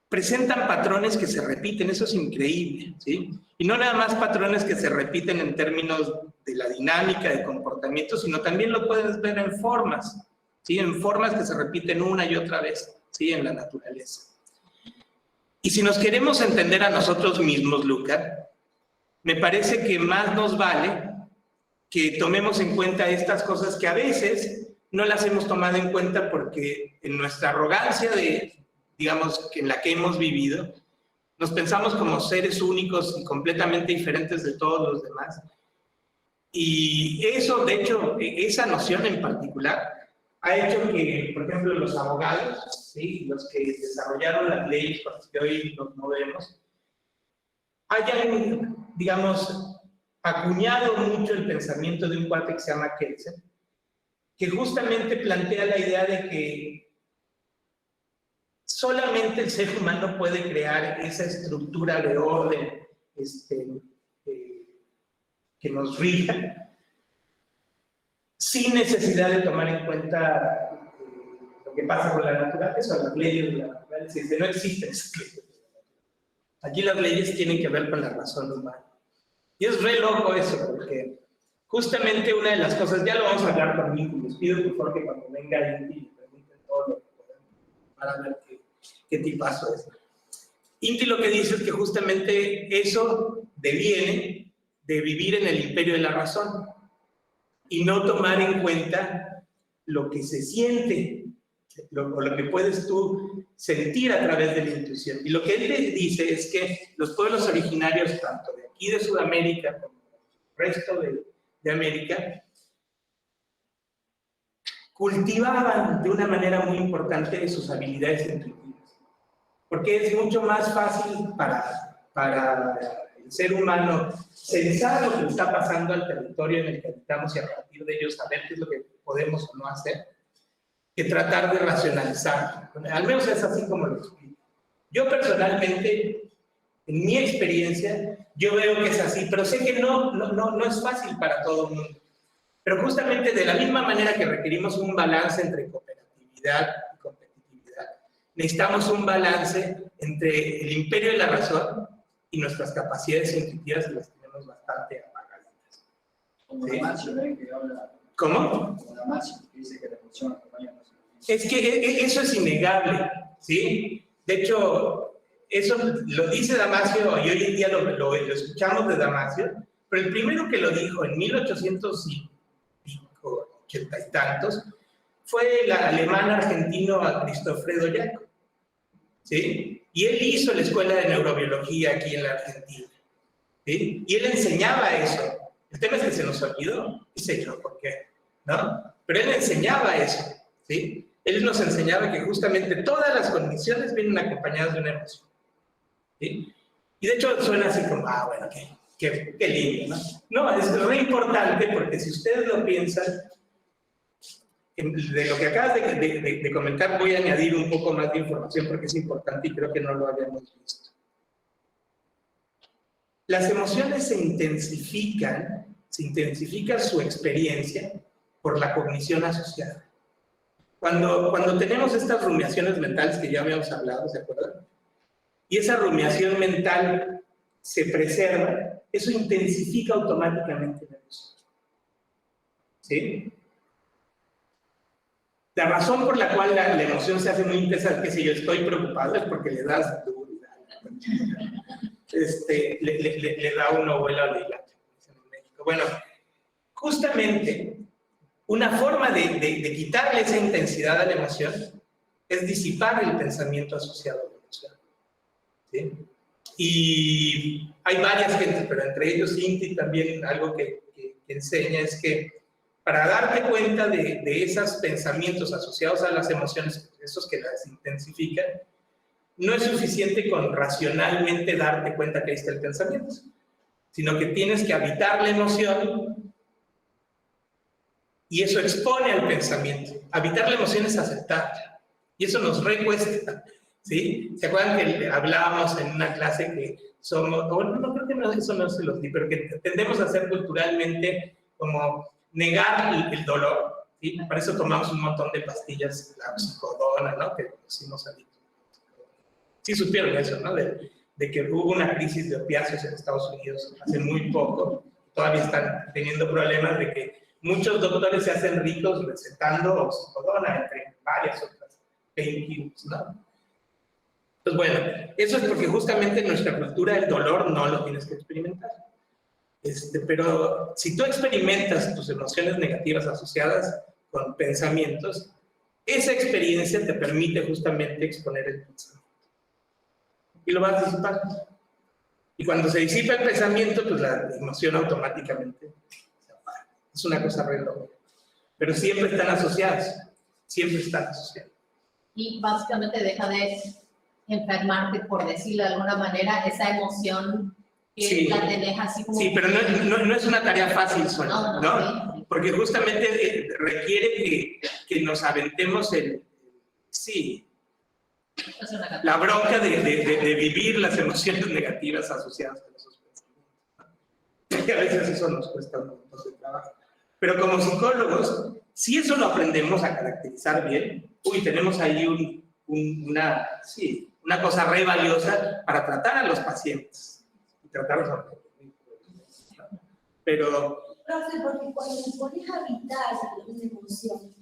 [SPEAKER 1] presentan patrones que se repiten. Eso es increíble, ¿sí? Y no nada más patrones que se repiten en términos de la dinámica de comportamiento, sino también lo puedes ver en formas, ¿sí? En formas que se repiten una y otra vez, ¿sí?, en la naturaleza. Y si nos queremos entender a nosotros mismos, Luca, me parece que más nos vale que tomemos en cuenta estas cosas que a veces no las hemos tomado en cuenta porque en nuestra arrogancia digamos, en la que hemos vivido, nos pensamos como seres únicos y completamente diferentes de todos los demás. Y eso, de hecho, esa noción en particular, ha hecho que, por ejemplo, los abogados, ¿sí?, los que desarrollaron las leyes por las que hoy nos movemos, hayan, digamos, acuñado mucho el pensamiento de un cuate que se llama Kelsen, que justamente plantea la idea de que solamente el ser humano puede crear esa estructura de orden que nos rija, sin necesidad de tomar en cuenta lo que pasa con la naturaleza, o las leyes de la naturaleza. Dice, no existen esas leyes. Aquí las leyes tienen que ver con la razón humana. Y es re loco eso, porque justamente una de las cosas, ya lo vamos a hablar con Inti, les pido por favor que cuando venga Inti le pregunten todo lo que puedan para ver qué tipazo es. Inti lo que dice es que justamente eso deviene de vivir en el imperio de la razón y no tomar en cuenta lo que se siente, lo que puedes tú sentir a través de la intuición. Y lo que él te dice es que los pueblos originarios, tanto de aquí de Sudamérica como del resto de América, cultivaban de una manera muy importante sus habilidades intuitivas. Porque es mucho más fácil para el ser humano sensar lo que está pasando al territorio en el que habitamos y a partir de ello saber qué es lo que podemos o no hacer, que tratar de racionalizar. Al menos es así como lo explico. Yo personalmente, en mi experiencia, yo veo que es así, pero sé que no es fácil para todo el mundo. Pero justamente de la misma manera que requerimos un balance entre cooperatividad y competitividad, necesitamos un balance entre el imperio de la razón y nuestras capacidades intuitivas, que las tenemos bastante apagaditas.
[SPEAKER 7] Como
[SPEAKER 1] ¿Sí?
[SPEAKER 7] Damasio, que habla.
[SPEAKER 1] ¿Cómo?
[SPEAKER 7] Como Damasio, que dice que la función acompaña.
[SPEAKER 1] Es que eso es innegable, ¿sí? De hecho, eso lo dice Damasio y hoy en día lo escuchamos de Damasio, pero el primero que lo dijo en 1880 y tantos fue el alemán argentino Cristofredo Jacob, ¿sí? Y él hizo la escuela de neurobiología aquí en la Argentina, ¿sí? Y él enseñaba eso. El tema es que se nos olvidó, y sé yo por qué, ¿no? Pero él enseñaba eso, ¿sí? Él nos enseñaba que justamente todas las condiciones vienen acompañadas de una emoción, ¿sí? Y de hecho suena así como, bueno, qué lindo, ¿no? No, es re importante porque si ustedes lo piensan, de lo que acabas de comentar voy a añadir un poco más de información porque es importante y creo que no lo habíamos visto. Las emociones se intensifica su experiencia por la cognición asociada. Cuando tenemos estas rumiaciones mentales que ya habíamos hablado, ¿se acuerdan? Y esa rumiación mental se preserva, eso intensifica automáticamente la emoción. ¿Sí? La razón por la cual la emoción se hace muy intensa, que si yo estoy preocupado, es porque le das duro, le da una abuela de la. Bueno, justamente una forma de quitarle esa intensidad a la emoción es disipar el pensamiento asociado a la emoción. ¿Sí? Y hay varias gentes, pero entre ellos Inti también algo que enseña es que para darte cuenta de esos pensamientos asociados a las emociones, esos que las intensifican, no es suficiente con racionalmente darte cuenta que ahí está el pensamiento, sino que tienes que habitar la emoción y eso expone al pensamiento. Habitar la emoción es aceptarla y eso nos recuesta, ¿sí? ¿Se acuerdan que hablábamos en una clase que somos, o no creo que eso no se los di, pero que tendemos a hacer culturalmente como negar el dolor, ¿sí? Para eso tomamos un montón de pastillas, la oxicodona, ¿no? Que pusimos ahí. Sí supieron eso, ¿no? De que hubo una crisis de opiáceos en Estados Unidos hace muy poco, todavía están teniendo problemas de que muchos doctores se hacen ricos recetando oxicodona, entre varias otras painkillers, ¿no? Entonces, bueno, eso es porque justamente en nuestra cultura el dolor no lo tienes que experimentar. Pero si tú experimentas tus emociones negativas asociadas con pensamientos, esa experiencia te permite justamente exponer el pensamiento. Y lo vas disipando. Y cuando se disipa el pensamiento, pues la emoción automáticamente se apaga. Es una cosa re loca. Pero siempre están asociados. Siempre están asociados.
[SPEAKER 2] Y básicamente deja de enfermarte, por decirlo de alguna manera, esa emoción que
[SPEAKER 1] sí,
[SPEAKER 2] la tenés así como...
[SPEAKER 1] Sí, pero no es una tarea fácil, Sonia, ¿no?
[SPEAKER 2] Sí.
[SPEAKER 1] Porque justamente requiere que nos aventemos la bronca de vivir las emociones negativas asociadas con esos pensamientos. Y a veces eso nos cuesta un montón de trabajo. Pero como psicólogos, si eso lo aprendemos a caracterizar bien, tenemos ahí una cosa re valiosa para tratar a los pacientes. Y tratarlos a los pacientes. Pero...
[SPEAKER 6] Profe, porque cuando te pones a habitar una emoción,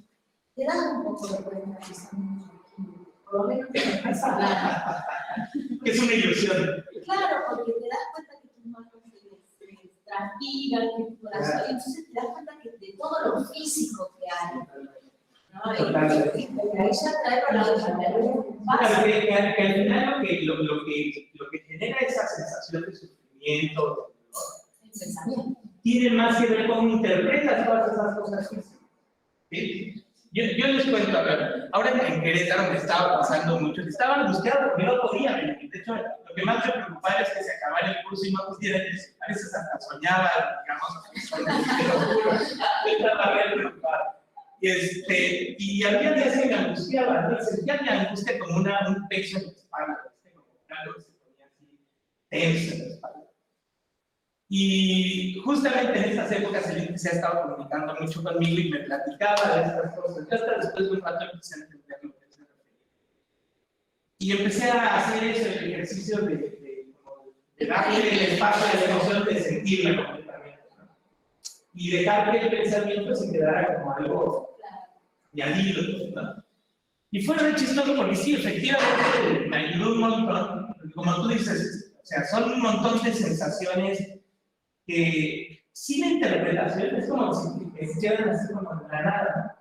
[SPEAKER 6] te das un poco de cuenta que son por lo menos te pasa nada.
[SPEAKER 1] Es una ilusión.
[SPEAKER 6] Claro, porque te das cuenta que tus manos se transpiran, que tu corazón, y entonces te das cuenta que de todo lo físico que hay. ¿No? Y ahí ya trae para la
[SPEAKER 1] que al final lo que genera esa sensación de sufrimiento, tiene más que ver con cómo interpretas todas esas cosas físicas. ¿Sí? Yo les cuento, ahora en Querétaro me estaba pasando mucho, estaba angustiado porque no podía venir. De hecho, lo que más me preocupaba es que se acabara el curso y no pudiera decir, a veces hasta soñaba, digamos, te lo juro, estaba bien preocupado. Y había días que me angustiaba, ¿no? Sentía mi angustia como un peso en la espalda, como algo que se ponía así tenso en la espalda. Y justamente en estas épocas el se ha estado comunicando mucho conmigo y me platicaba de estas cosas. Yo hasta después de un rato empecé a entender lo que se refería. Y empecé a hacer eso, el ejercicio de darle el espacio a la emoción de sentirla completamente, ¿no? Y dejar que el pensamiento se quedara como algo añadido, ¿no? Y fue muy chistoso porque sí, efectivamente me ayudó un montón. Como tú dices, o sea, son un montón de sensaciones que sin interpretación es como si quedan así como de la nada,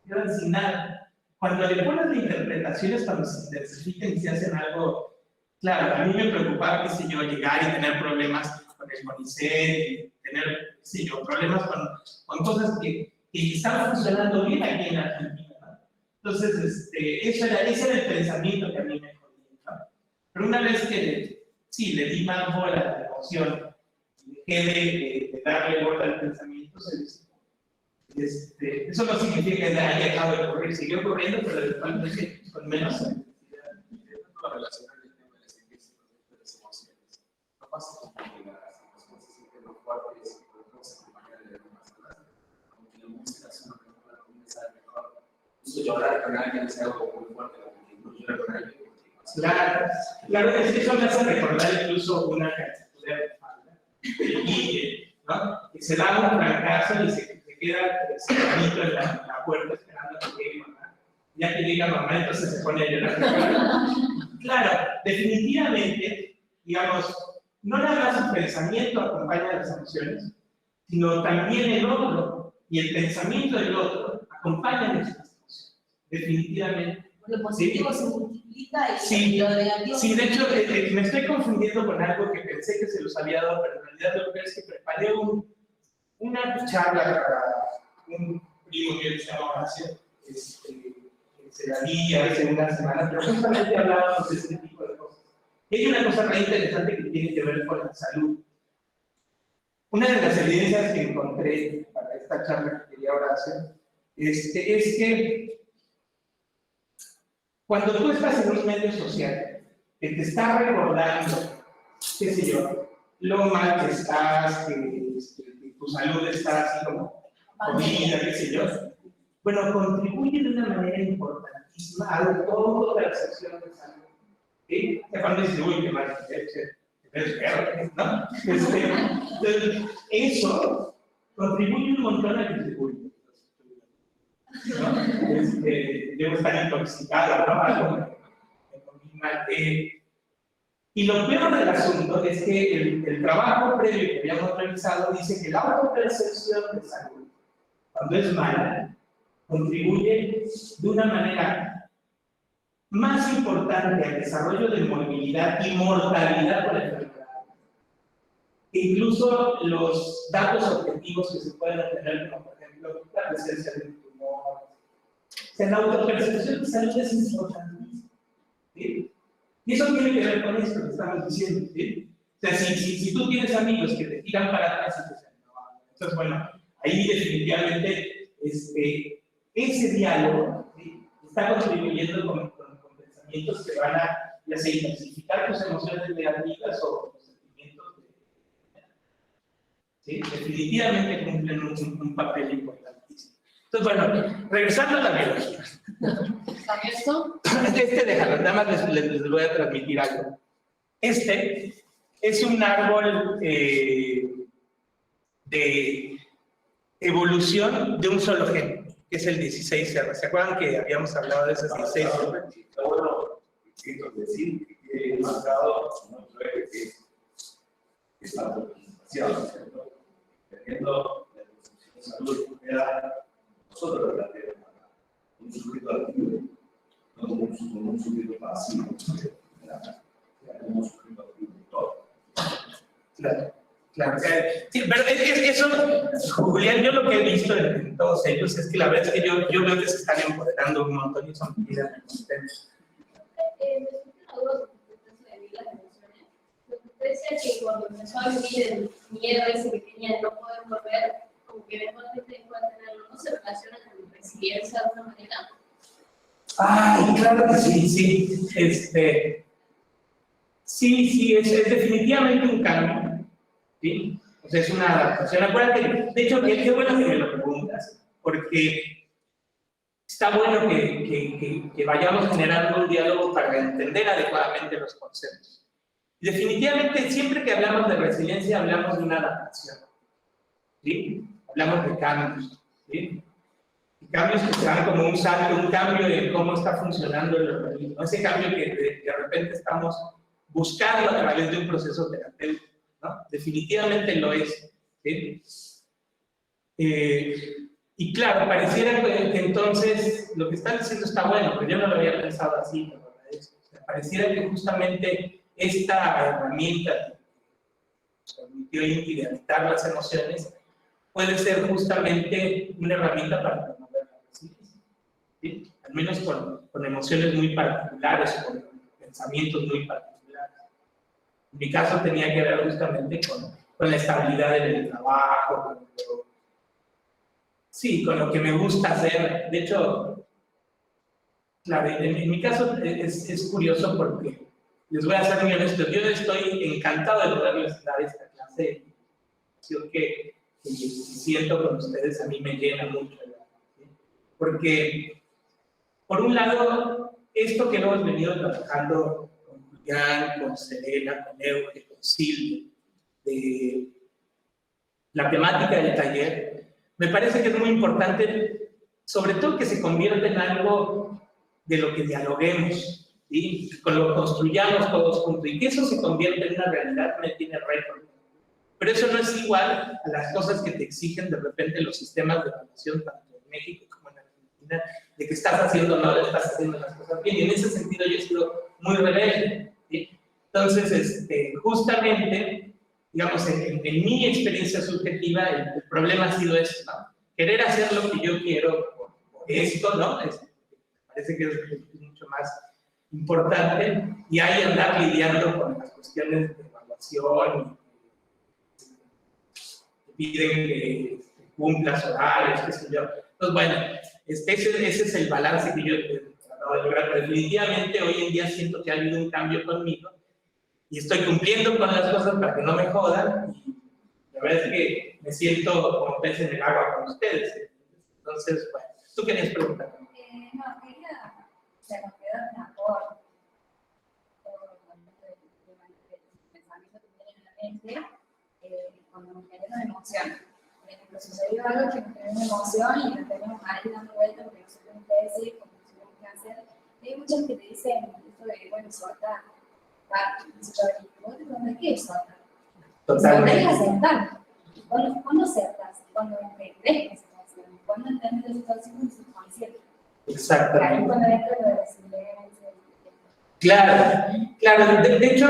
[SPEAKER 1] quedan sin nada. Cuando le pones la interpretación es cuando se intensifican y se hacen algo. Claro, a mí me preocupaba, qué sé yo, llegar y tener problemas con el CONICET, tener, qué sé yo, problemas con cosas que estaban funcionando bien aquí en Argentina, ¿no? Entonces, ese era el pensamiento que a mí me jodía, ¿no? Pero una vez que le di más bola a la emoción, dejé de darle bola al pensamiento, se Eso no significa que haya dejado de ocurrir, siguió ocurriendo, pero eventualmente con menos intensidad.
[SPEAKER 3] Lo relacionar el tema de las iglesias con las emociones. No pasa que las emociones se sienten muy fuertes y podemos acompañar de algunas personas. Como que la música es una mejor, una sabe mejor. Incluso llorar con alguien es algo muy fuerte, porque incluso llorar con alguien.
[SPEAKER 1] Claro, eso me hace recordar incluso una caricatura de Falda, el Guille, ¿no? Que se da un fracaso y se queda sentadito en la puerta esperando a que llegue mamá. Ya que llega mamá, entonces se pone a llorar. Claro, definitivamente, digamos, no nada más el pensamiento acompaña las emociones, sino también el otro, y el pensamiento del otro acompaña nuestras emociones, definitivamente.
[SPEAKER 2] Lo positivo se multiplica y
[SPEAKER 1] Sí,
[SPEAKER 2] lo negativo.
[SPEAKER 1] sí, de hecho, me estoy confundiendo con algo que pensé que se los había dado, pero en realidad lo que es que preparé una charla para un primo que se llama Horacio, que se la di hace unas semanas, pero justamente hablábamos de este tipo de cosas. Y hay una cosa muy interesante que tiene que ver con la salud. Una de las evidencias que encontré para esta charla que quería Horacio es que cuando tú estás en un medio social que te está recordando, qué sé yo, lo mal que estás, que tu salud está así como jodida, qué sé yo, bueno, contribuye de una manera importantísima a toda la sección de salud. ¿Sí? O sea, cuando dices, uy, qué mal, ¿no? Entonces, eso contribuye un montón a que se cuide. ¿No? Debo estar intoxicado, ¿no? Algo mal. Y lo peor del asunto es que el trabajo previo que habíamos realizado dice que la autopercepción de salud, cuando es mala, contribuye de una manera más importante al desarrollo de movilidad y mortalidad por enfermedad. Incluso los datos objetivos que se pueden obtener, como por ejemplo la presencia de un tumor. O sea, la autopercepción de salud es importantísima. ¿Sí? Y eso tiene que ver con esto que estamos diciendo. ¿Sí? O sea, si tú tienes amigos que te tiran para atrás y te dicen, no, entonces, bueno, ahí definitivamente ese diálogo, ¿sí?, está contribuyendo con pensamientos que van a ya sea intensificar tus emociones negativas o tus sentimientos de... ¿Sí? Definitivamente cumplen un papel importantísimo. Entonces, bueno, regresando a la biología.
[SPEAKER 2] ¿Esto?
[SPEAKER 1] Déjalo, nada más les voy a transmitir algo. Este es un árbol de evolución de un solo gen, que es el 16R. ¿Se acuerdan que habíamos hablado de esos 16R?
[SPEAKER 5] Está bueno decir que he marcado nuestro eje que es la participación, ¿cierto? Dependiendo de la concepción de salud que da, nosotros lo planteamos acá, un sujeto activo, no como un sujeto pasivo, como un sujeto activo todo.
[SPEAKER 1] Claro. Claro, sí, pero eso, Julián, yo lo que he visto en todos ellos es que la verdad es que yo veo que se están empoderando un montón y son medidas consistentes.
[SPEAKER 6] Me surge una duda sobre la las emociones. Lo que usted decía que cuando empezó a vivir el miedo ese que tenía de no poder volver, como que eventualmente dejó de tenerlo, ¿no se relaciona con resiliencia de alguna manera?
[SPEAKER 1] Ay, claro que sí, sí. Sí, es definitivamente un cambio. ¿Sí? O sea, es una adaptación. Acuérdate, de hecho, qué bueno que me lo preguntas, porque está bueno que vayamos generando un diálogo para entender adecuadamente los conceptos. Y definitivamente, siempre que hablamos de resiliencia, hablamos de una adaptación. ¿Sí? Hablamos de cambios. ¿Sí? Y cambios que se dan como un salto, un cambio de cómo está funcionando el organismo. Ese cambio que de repente estamos buscando a través de un proceso terapéutico. ¿No? Definitivamente lo es. ¿Sí? Y claro, pareciera que entonces lo que están diciendo está bueno, pero yo no lo había pensado así. ¿No? O sea, pareciera que justamente esta herramienta que permitió individualizar las emociones puede ser justamente una herramienta para promover la resiliencia. ¿Sí? Al menos con emociones muy particulares, con pensamientos muy particulares. En mi caso tenía que ver justamente con la estabilidad en el trabajo, Sí, con lo que me gusta hacer. De hecho, claro, en mi caso es curioso porque les voy a ser muy honesto. Yo estoy encantado de poderles dar esta clase de información que siento con ustedes, a mí me llena mucho. ¿Sí? Porque, por un lado, esto que hemos venido trabajando con Julián, con Serena, con Euge, con Silvia, de la temática del taller, me parece que es muy importante, sobre todo que se convierta en algo de lo que dialoguemos, ¿sí? Que lo construyamos todos juntos y que eso se convierta en una realidad me tiene récord. Pero eso no es igual a las cosas que te exigen de repente los sistemas de evaluación, tanto en México como en Argentina, de que estás haciendo mal, estás haciendo las cosas bien. Y en ese sentido yo he sido muy rebelde, ¿sí? Entonces, justamente, digamos, en mi experiencia subjetiva, el problema ha sido eso, ¿no? Querer hacer lo que yo quiero por esto, ¿no? Parece que es mucho más importante, y ahí andar lidiando con las cuestiones de evaluación, piden que cumplas horarios, qué sé yo. Entonces, bueno, ese es el balance que yo he tratado de lograr. Pero definitivamente hoy en día siento que ha habido un cambio conmigo y estoy cumpliendo con las cosas para que no me jodan, y la verdad es que me siento como pez en el agua con ustedes. Entonces, bueno, ¿tú querías preguntar?
[SPEAKER 6] No, quería, o sea, nos queda un aporte, el pensamiento que tiene en la mente, cuando nos genera una emoción. Por ejemplo, sucedió algo que nos genera una emoción y nos tenemos ahí dando vueltas porque no sabemos qué decir, porque no sabemos qué hacer. Y hay muchos que te dicen esto de, bueno, soltar, y vos te preguntas, ¿qué es soltar? Soltar es aceptar. ¿Cuándo aceptas? Cuando crees la situación, cuando entiendes la situación en su conciencia.
[SPEAKER 1] Exactamente.
[SPEAKER 6] Ahí cuando entra lo de resiliencia.
[SPEAKER 1] Claro. De hecho,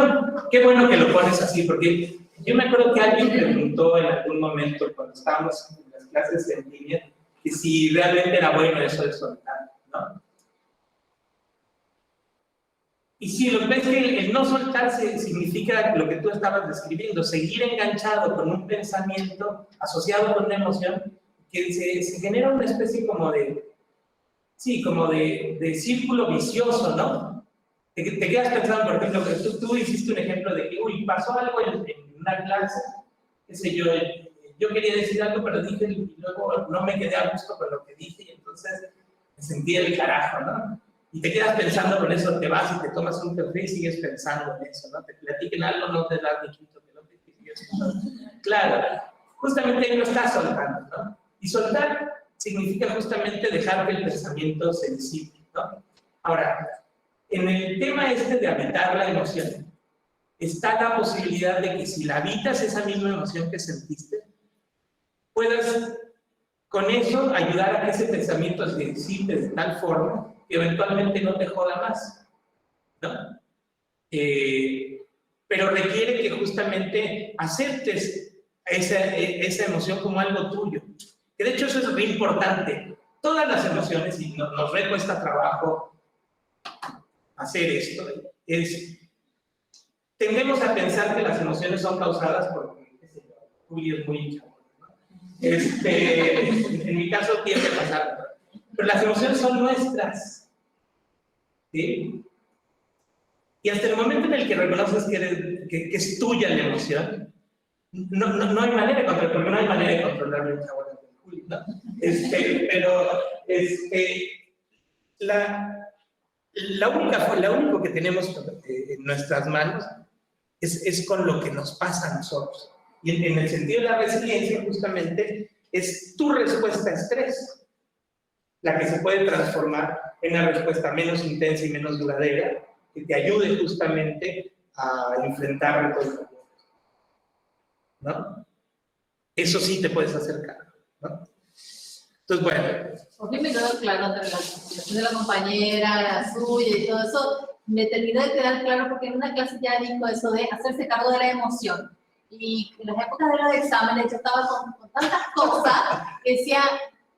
[SPEAKER 1] qué bueno que lo pones así, porque yo me acuerdo que alguien preguntó en algún momento, cuando estábamos en las clases en línea, que si realmente era bueno eso de soltar, ¿no? Y sí, lo que ves que el no soltarse significa lo que tú estabas describiendo, seguir enganchado con un pensamiento asociado con una emoción, que se genera una especie como de, sí, como de círculo vicioso, ¿no? Te quedas pensando, por ejemplo, que tú hiciste un ejemplo de que, uy, pasó algo en una clase, qué sé yo quería decir algo, pero dije, y luego no me quedé a gusto con lo que dije, y entonces me sentí el carajo, ¿no? Y te quedas pensando con eso, te vas y te tomas un café y sigues pensando en eso, ¿no? Te platiquen algo, no te das ni quinto que no te sigues pensando. Claro, justamente ahí lo estás soltando, ¿no? Y soltar significa justamente dejar que el pensamiento se disipe, ¿no? Ahora, en el tema este de habitar la emoción, está la posibilidad de que si la habitas esa misma emoción que sentiste, puedas con eso ayudar a que ese pensamiento se disipe de tal forma que eventualmente no te joda más, ¿no? Pero requiere que justamente aceptes esa emoción como algo tuyo. Que de hecho eso es muy importante. Todas las emociones, y nos cuesta trabajo hacer esto, tendemos a pensar que las emociones son causadas por, qué sé yo, Julio es muy hincha, ¿no? En mi caso tiende a pasar, pero las emociones son nuestras, ¿sí? Y hasta el momento en el que reconoces que es tuya la emoción, no hay manera de controlar, porque no hay manera de controlar la hincha de Julio, ¿no? Pero lo único que tenemos en nuestras manos es con lo que nos pasa a nosotros. Y en el sentido de la resiliencia, justamente, es tu respuesta a estrés la que se puede transformar en una respuesta menos intensa y menos duradera, que te ayude justamente a enfrentar retos, ¿no? Eso sí te puedes hacer cargo, ¿no? Entonces, bueno.
[SPEAKER 2] Por mí me quedó claro entre la situación de la compañera, la suya y todo eso, me terminó de quedar claro porque en una clase ya dijo eso de hacerse cargo de la emoción. Y en las épocas de los exámenes yo estaba con tantas cosas que decía,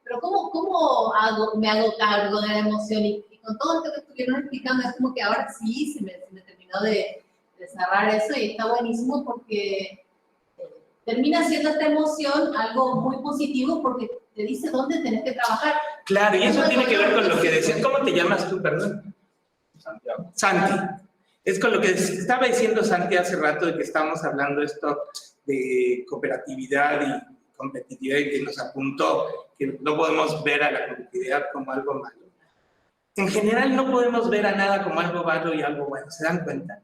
[SPEAKER 2] pero ¿cómo me hago cargo de la emoción? Y con todo esto que estuvieron explicando, es como que ahora sí se me terminó de cerrar eso y está buenísimo porque termina siendo esta emoción algo muy positivo porque te dice dónde tenés que trabajar.
[SPEAKER 1] Claro, y eso tiene que ver con lo que decías. ¿Cómo te llamas tú, perdón?
[SPEAKER 3] Santiago.
[SPEAKER 1] Santi. Es con lo que estaba diciendo Santi hace rato, de que estamos hablando esto de cooperatividad y competitividad, y que nos apuntó que no podemos ver a la competitividad como algo malo. En general no podemos ver a nada como algo malo y algo bueno, ¿se dan cuenta?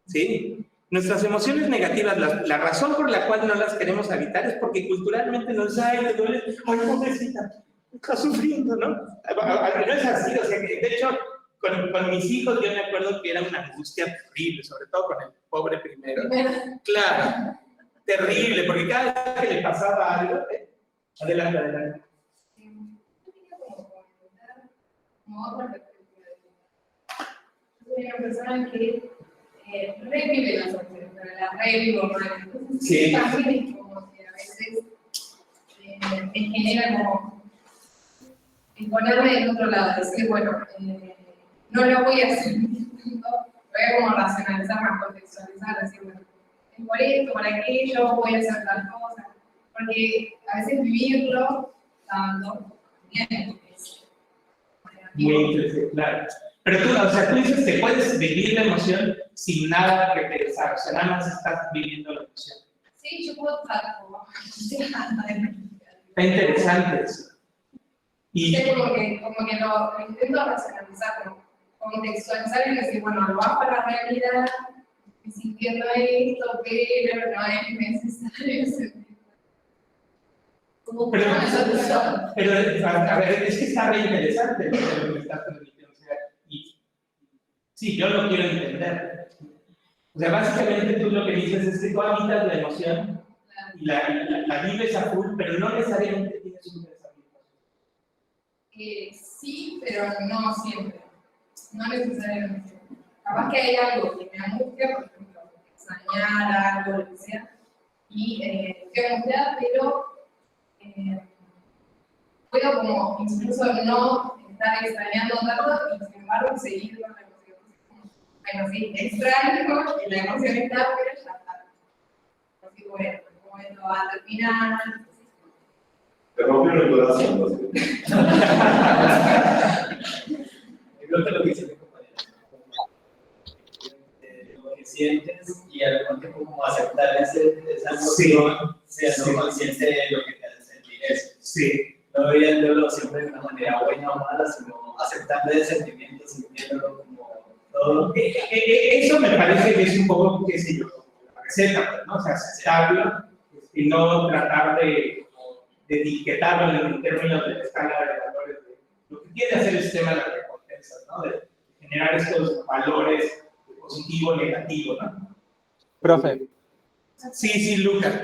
[SPEAKER 1] ¿Sí? Nuestras emociones negativas, la razón por la cual no las queremos evitar es porque culturalmente nos dice, ay, te duele, ay, pobrecita, está sufriendo, ¿no? No es así, o sea, que de hecho, con mis hijos yo me acuerdo que era una angustia terrible, sobre todo con el pobre primero. Claro, terrible, porque cada vez que le pasaba algo, adelante, adelante.
[SPEAKER 9] Como otra perspectiva. Yo soy una persona que revive las emociones, pero la revivo mal. Entonces,
[SPEAKER 1] Sí.
[SPEAKER 9] también es como que a veces me genera como el ponerme del otro lado, decir, bueno, no lo voy a hacer, voy a como racionalizar más, contextualizar, decir, bueno, es por esto, por aquello, voy a hacer tal cosa, porque a veces vivirlo tanto bien.
[SPEAKER 1] Muy interesante, claro. Pero tú, o sea, tú dices que puedes vivir la emoción sin nada que te deshaga, o sea, nada más estás viviendo la emoción.
[SPEAKER 9] Sí, yo puedo estar como...
[SPEAKER 1] Está interesante eso. Y
[SPEAKER 9] Sí, como que lo intento racionalizar, como contextualizar y decir, bueno, lo bajo a la realidad, y sintiendo esto, pero no es necesario sentir. Como
[SPEAKER 1] pero,
[SPEAKER 9] una
[SPEAKER 1] pero, a ver, es que está re interesante lo que me estás transmitiendo. O sea, y sí, yo lo quiero entender. O sea, básicamente tú lo que dices es que tú habitas la emoción y la vives a full, pero no necesariamente tienes un pensamiento.
[SPEAKER 9] Sí, pero no siempre. No necesariamente. Capaz que hay algo que me angustia, por ejemplo, extrañar algo, lo que sea, y estoy angustiada, pero puedo como incluso no estar extrañando tanto y sin embargo seguir con la emoción. Bueno, sí, extraño y la emoción está, pero ya está. Así bueno, el momento va a terminar.
[SPEAKER 5] Te rompieron el corazón, entonces.
[SPEAKER 7] Creo que lo que dice mi compañero, lo que sientes y al mismo tiempo como aceptar esa emoción, siendo consciente de lo que te hace sentir eso.
[SPEAKER 1] Sí.
[SPEAKER 7] No viéndolo siempre de una manera buena o mala, sino aceptando ese sentimiento, sintiéndolo como todo.
[SPEAKER 1] Eso me parece que es un poco, qué sé yo, la receta, ¿no? O sea, aceptarlo y no tratar de etiquetarlo en términos de la escala de valores. Lo que quiere hacer el sistema de las recompensas, ¿no? De generar estos valores de positivo, negativo, ¿no?
[SPEAKER 4] Profe,
[SPEAKER 1] Sí, Lucas.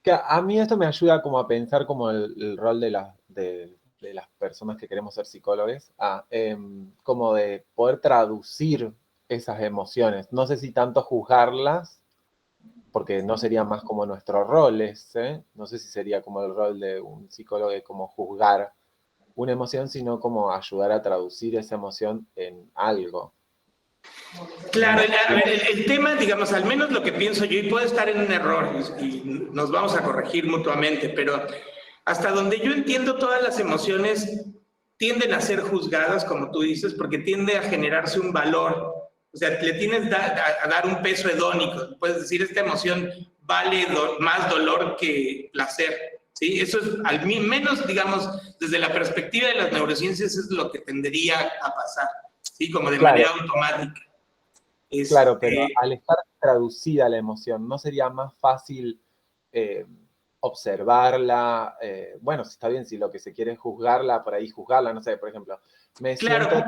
[SPEAKER 4] que a mí esto me ayuda como a pensar como el rol de las personas que queremos ser psicólogos, como de poder traducir esas emociones. No sé si tanto juzgarlas, porque no sería más como nuestros roles, ¿eh? No sé si sería como el rol de un psicólogo como juzgar una emoción, sino como ayudar a traducir esa emoción en algo.
[SPEAKER 1] Claro, a ver, el tema, digamos, al menos lo que pienso yo, y puedo estar en un error y nos vamos a corregir mutuamente, pero hasta donde yo entiendo, todas las emociones tienden a ser juzgadas, como tú dices, porque tiende a generarse un valor. O sea, le tienes a dar un peso hedónico. Puedes decir, esta emoción vale más dolor que placer. ¿Sí? Eso es, al menos, digamos, desde la perspectiva de las neurociencias, es lo que tendería a pasar. ¿Sí? Como de manera automática.
[SPEAKER 4] Claro, pero al estar traducida la emoción, ¿no sería más fácil observarla? Bueno, está bien, si lo que se quiere es juzgarla, por ahí juzgarla, no sé, por ejemplo, me siento...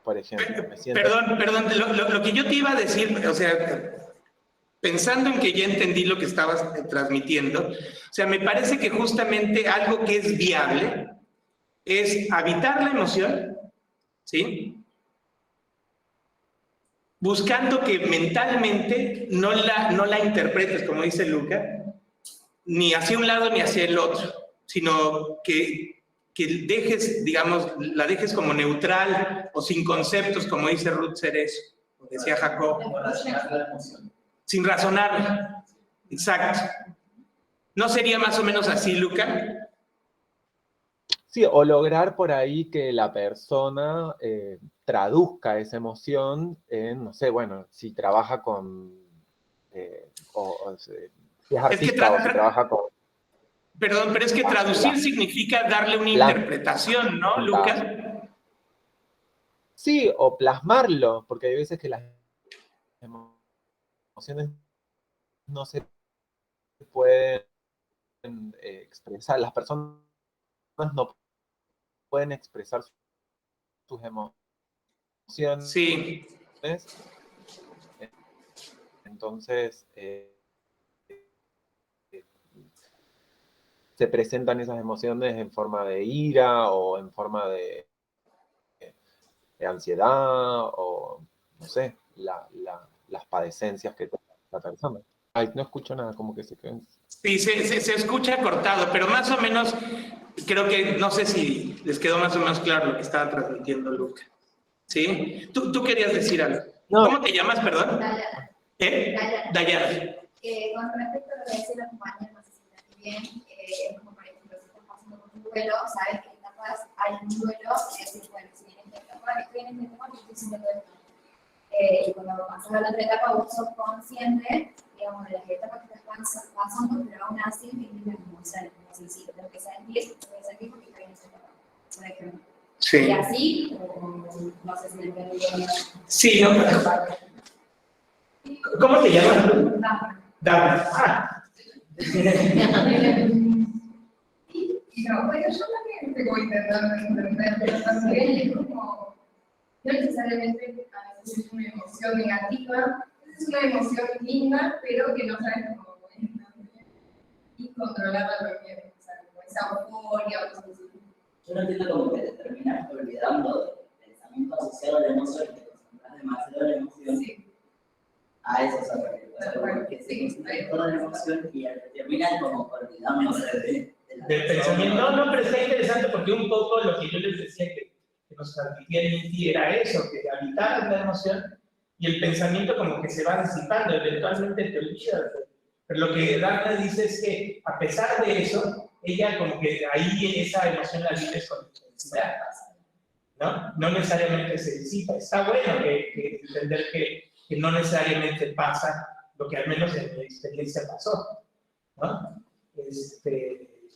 [SPEAKER 4] Por ejemplo, me siento...
[SPEAKER 1] Perdón, lo que yo te iba a decir, o sea, pensando en que ya entendí lo que estabas transmitiendo, o sea, me parece que justamente algo que es viable es habitar la emoción, ¿sí? Buscando que mentalmente no la interpretes, como dice Luca, ni hacia un lado ni hacia el otro, sino que dejes, digamos, la dejes como neutral o sin conceptos, como dice Ruth Cerezo, o decía Jacob.
[SPEAKER 7] No razonar la emoción.
[SPEAKER 1] Sin razonarla. Exacto. ¿No sería más o menos así, Luca?
[SPEAKER 4] Sí, o lograr por ahí que la persona traduzca esa emoción en, no sé, bueno, si trabaja con, si es
[SPEAKER 1] Es que
[SPEAKER 4] artista o si trabaja con
[SPEAKER 1] perdón, pero es que traducir significa darle una
[SPEAKER 4] plantas.
[SPEAKER 1] interpretación, ¿no, Luca?
[SPEAKER 4] Sí, o plasmarlo, porque hay veces que las emociones no se pueden expresar, las personas no pueden expresar sus emociones,
[SPEAKER 1] Sí.
[SPEAKER 4] entonces se presentan esas emociones en forma de ira o en forma de ansiedad o, no sé, las padecencias que tiene la persona. Ay, no escucho nada, como que se queden.
[SPEAKER 1] Sí, se escucha cortado, pero más o menos, creo que, no sé si les quedó más o menos claro lo que estaba transmitiendo Luca. ¿Sí? Tú querías decir algo.
[SPEAKER 4] No.
[SPEAKER 1] ¿Cómo te llamas, perdón?
[SPEAKER 2] Dayana.
[SPEAKER 1] Dayana.
[SPEAKER 2] Con respecto a lo que decía la compañera, no sé si está bien, como por ejemplo, si estás pasando por un duelo, sabes que etapas hay un duelo, es decir, bueno, si en esta etapa estoy en esta etapa, estoy sintiendo esto. Y cuando pasas a la otra etapa, vos sos consciente, digamos, de las etapas que estás pasando, pero aún así tienes las emociones, como si sí, tengo que sentir porque estoy en esa etapa, por ejemplo.
[SPEAKER 1] Sí.
[SPEAKER 2] Y así, no sé si me entiendo bien.
[SPEAKER 1] Sí, no, ¿cómo te llamas tú? Dame.
[SPEAKER 9] No, bueno, yo también estoy intentando entender, pero también es como, no necesariamente a veces es una emoción negativa, es una emoción linda, pero que no sabes cómo entender y controlarla también, o sea, como esa euforia o cosas así.
[SPEAKER 10] Yo no entiendo cómo te terminas olvidando del pensamiento asociado a la emoción, te concentras demasiado en la emoción. Sí. A eso se refiere. O sea, porque se concentra toda la emoción y terminan como olvidándose
[SPEAKER 1] del pensamiento. No, pero está interesante porque un poco lo que yo les decía que nos transmitía Inti era eso, que habitar la emoción y el pensamiento como que se va disipando, eventualmente te olvidas. Pero lo que Dana dice es que a pesar de eso, ella como que ahí esa emoción la vives con intensidad, ¿no? No necesariamente se disipa. Está bueno que entender que no necesariamente pasa lo que al menos en mi experiencia pasó, ¿no?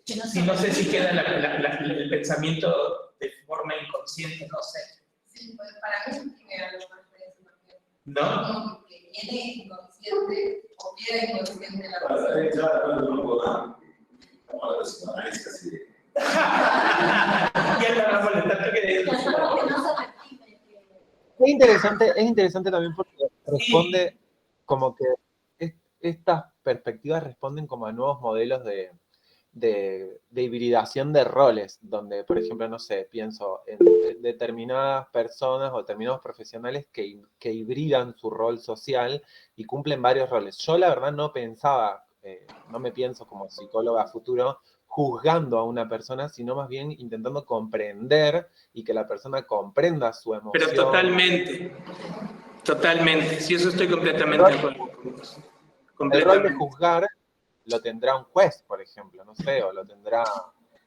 [SPEAKER 1] Sí, no sé si queda el pensamiento de forma inconsciente, no sé.
[SPEAKER 9] Sí, pues para mí es tiene algo más de eso también.
[SPEAKER 1] ¿No?
[SPEAKER 9] Como que viene inconsciente o queda inconsciente la
[SPEAKER 5] Para
[SPEAKER 9] persona.
[SPEAKER 5] estar ya no lo puedo dar. Estamos a la psicoanálisis así de.
[SPEAKER 1] Ya la vamos a molestar, ¿tú qué dices?
[SPEAKER 4] Es interesante también porque responde como que estas perspectivas responden como a nuevos modelos de hibridación de roles, donde, por ejemplo, no sé, pienso en determinadas personas o determinados profesionales que hibridan su rol social y cumplen varios roles. Yo, la verdad, no pensaba, no me pienso como psicóloga futuro juzgando a una persona, sino más bien intentando comprender y que la persona comprenda su emoción.
[SPEAKER 1] Pero totalmente, sí, eso estoy completamente de acuerdo con vos.
[SPEAKER 4] El rol de juzgar lo tendrá un juez, por ejemplo, no sé, o lo tendrá...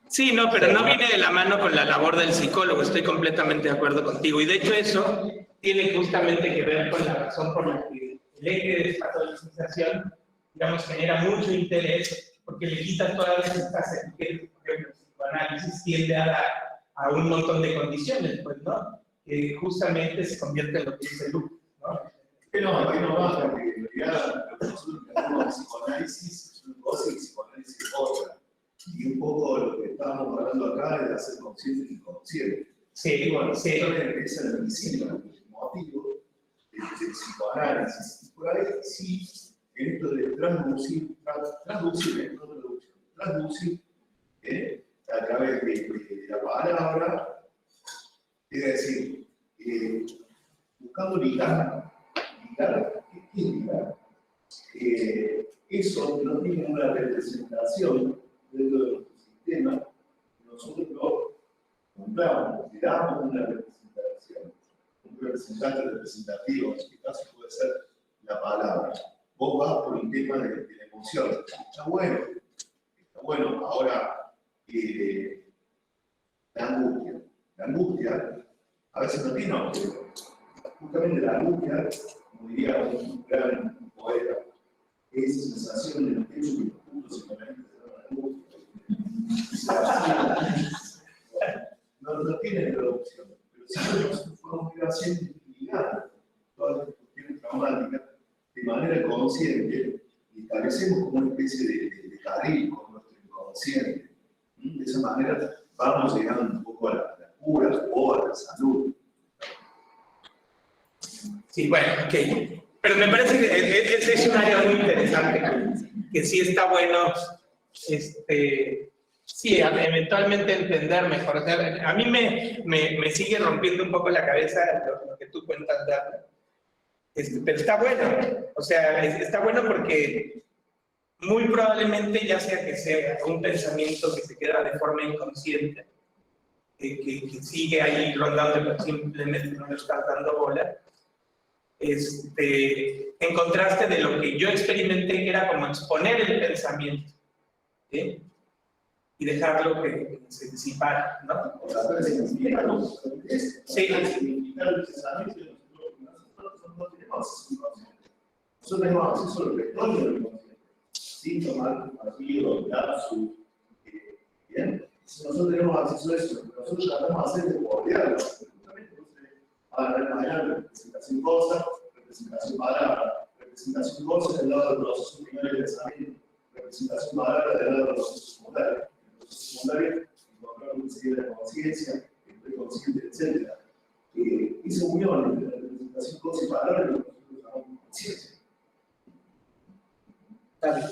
[SPEAKER 1] Sí, no, pero no viene de la mano con la labor del psicólogo, estoy completamente de acuerdo contigo. Y de hecho eso tiene justamente que ver con la razón por la que el eje de despatologización, digamos, genera mucho interés, porque le quita todas estas etiquetas. Por ejemplo, el psicoanálisis tiende a dar a un montón de condiciones, pues, ¿no? Que justamente se convierte en lo que dice Luke, ¿no?
[SPEAKER 5] Que no, aquí no va, porque en realidad lo que nosotros tenemos psicoanálisis es una cosa y psicoanálisis es otra. Y un poco lo que estábamos hablando acá es de hacer consciente y inconsciente.
[SPEAKER 1] Sí,
[SPEAKER 5] bueno,
[SPEAKER 1] sí.
[SPEAKER 5] Esa es la medicina, el motivo del psicoanálisis. Y por ahí sí, en esto de traducir a través de la palabra, es decir, buscando ligar. ¿Qué es ligar? Eso no tiene una representación dentro de nuestro sistema. Nosotros lo compramos, le damos una representación, un representante representativo, en este caso puede ser la palabra. Vos vas por el tema de la emoción. Está bueno, Bueno, ahora, la angustia. La angustia a veces no tiene objeto. Justamente la angustia, como diría un gran poeta, es esa sensación de los hechos que los puntos psicológicos de la angustia. No tiene traducción, pero siempre nosotros podemos ir haciendo ligar todas las cuestiones traumáticas de manera consciente y establecemos como una especie de carril con nuestro inconsciente. De esa manera vamos llegando un poco a la cura o a la salud.
[SPEAKER 1] Sí, bueno, ok. Pero me parece que ese es un área muy interesante, que sí está bueno, sí, eventualmente entender mejor. O sea, a mí me sigue rompiendo un poco la cabeza lo que tú cuentas, Dafne. Pero está bueno, o sea, está bueno porque muy probablemente ya sea que sea un pensamiento que se queda de forma inconsciente, que sigue ahí rondando, pero simplemente no le estás dando bola. En contraste de lo que yo experimenté, que era como exponer el pensamiento, ¿sí? Y dejarlo que se disipara, ¿no?
[SPEAKER 5] O sea, significarlo.
[SPEAKER 1] Sí.
[SPEAKER 5] Significar el pensamiento. Nosotros tenemos acceso al retorno del inconsciente, sin tomar partido, lapsus, ¿bien? Si nosotros tenemos acceso a eso, nosotros tratamos de hacer de bordearlo. Mañana representación cosa, representación palabra, representación cosa del lado del proceso primario de pensamiento, representación palabra del lado del proceso secundario. El proceso secundario encontrar una serie de conciencia, el preconsciente, etc. Esa unión entre la representación cosa y palabra es lo que nosotros llamamos conciencia.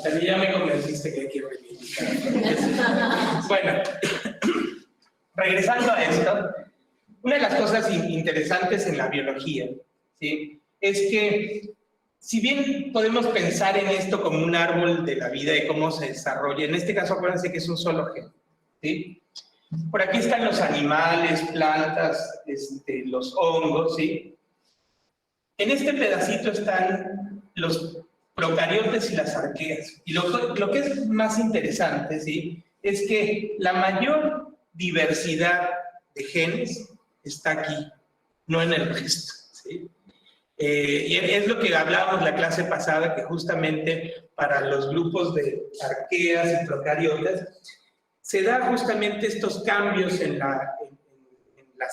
[SPEAKER 1] También ya me convenciste que hay que reivindicar. Bueno, regresando a esto, una de las cosas interesantes en la biología, ¿sí? Es que si bien podemos pensar en esto como un árbol de la vida y cómo se desarrolla, en este caso acuérdense que es un solo gen, ¿sí? Por aquí están los animales, plantas, los hongos, ¿sí? En este pedacito están los procariotes y las arqueas. Y lo que es más interesante, ¿sí? Es que la mayor diversidad de genes está aquí, no en el resto, ¿sí? Y es lo que hablábamos la clase pasada, que justamente para los grupos de arqueas y procariotas se da justamente estos cambios en la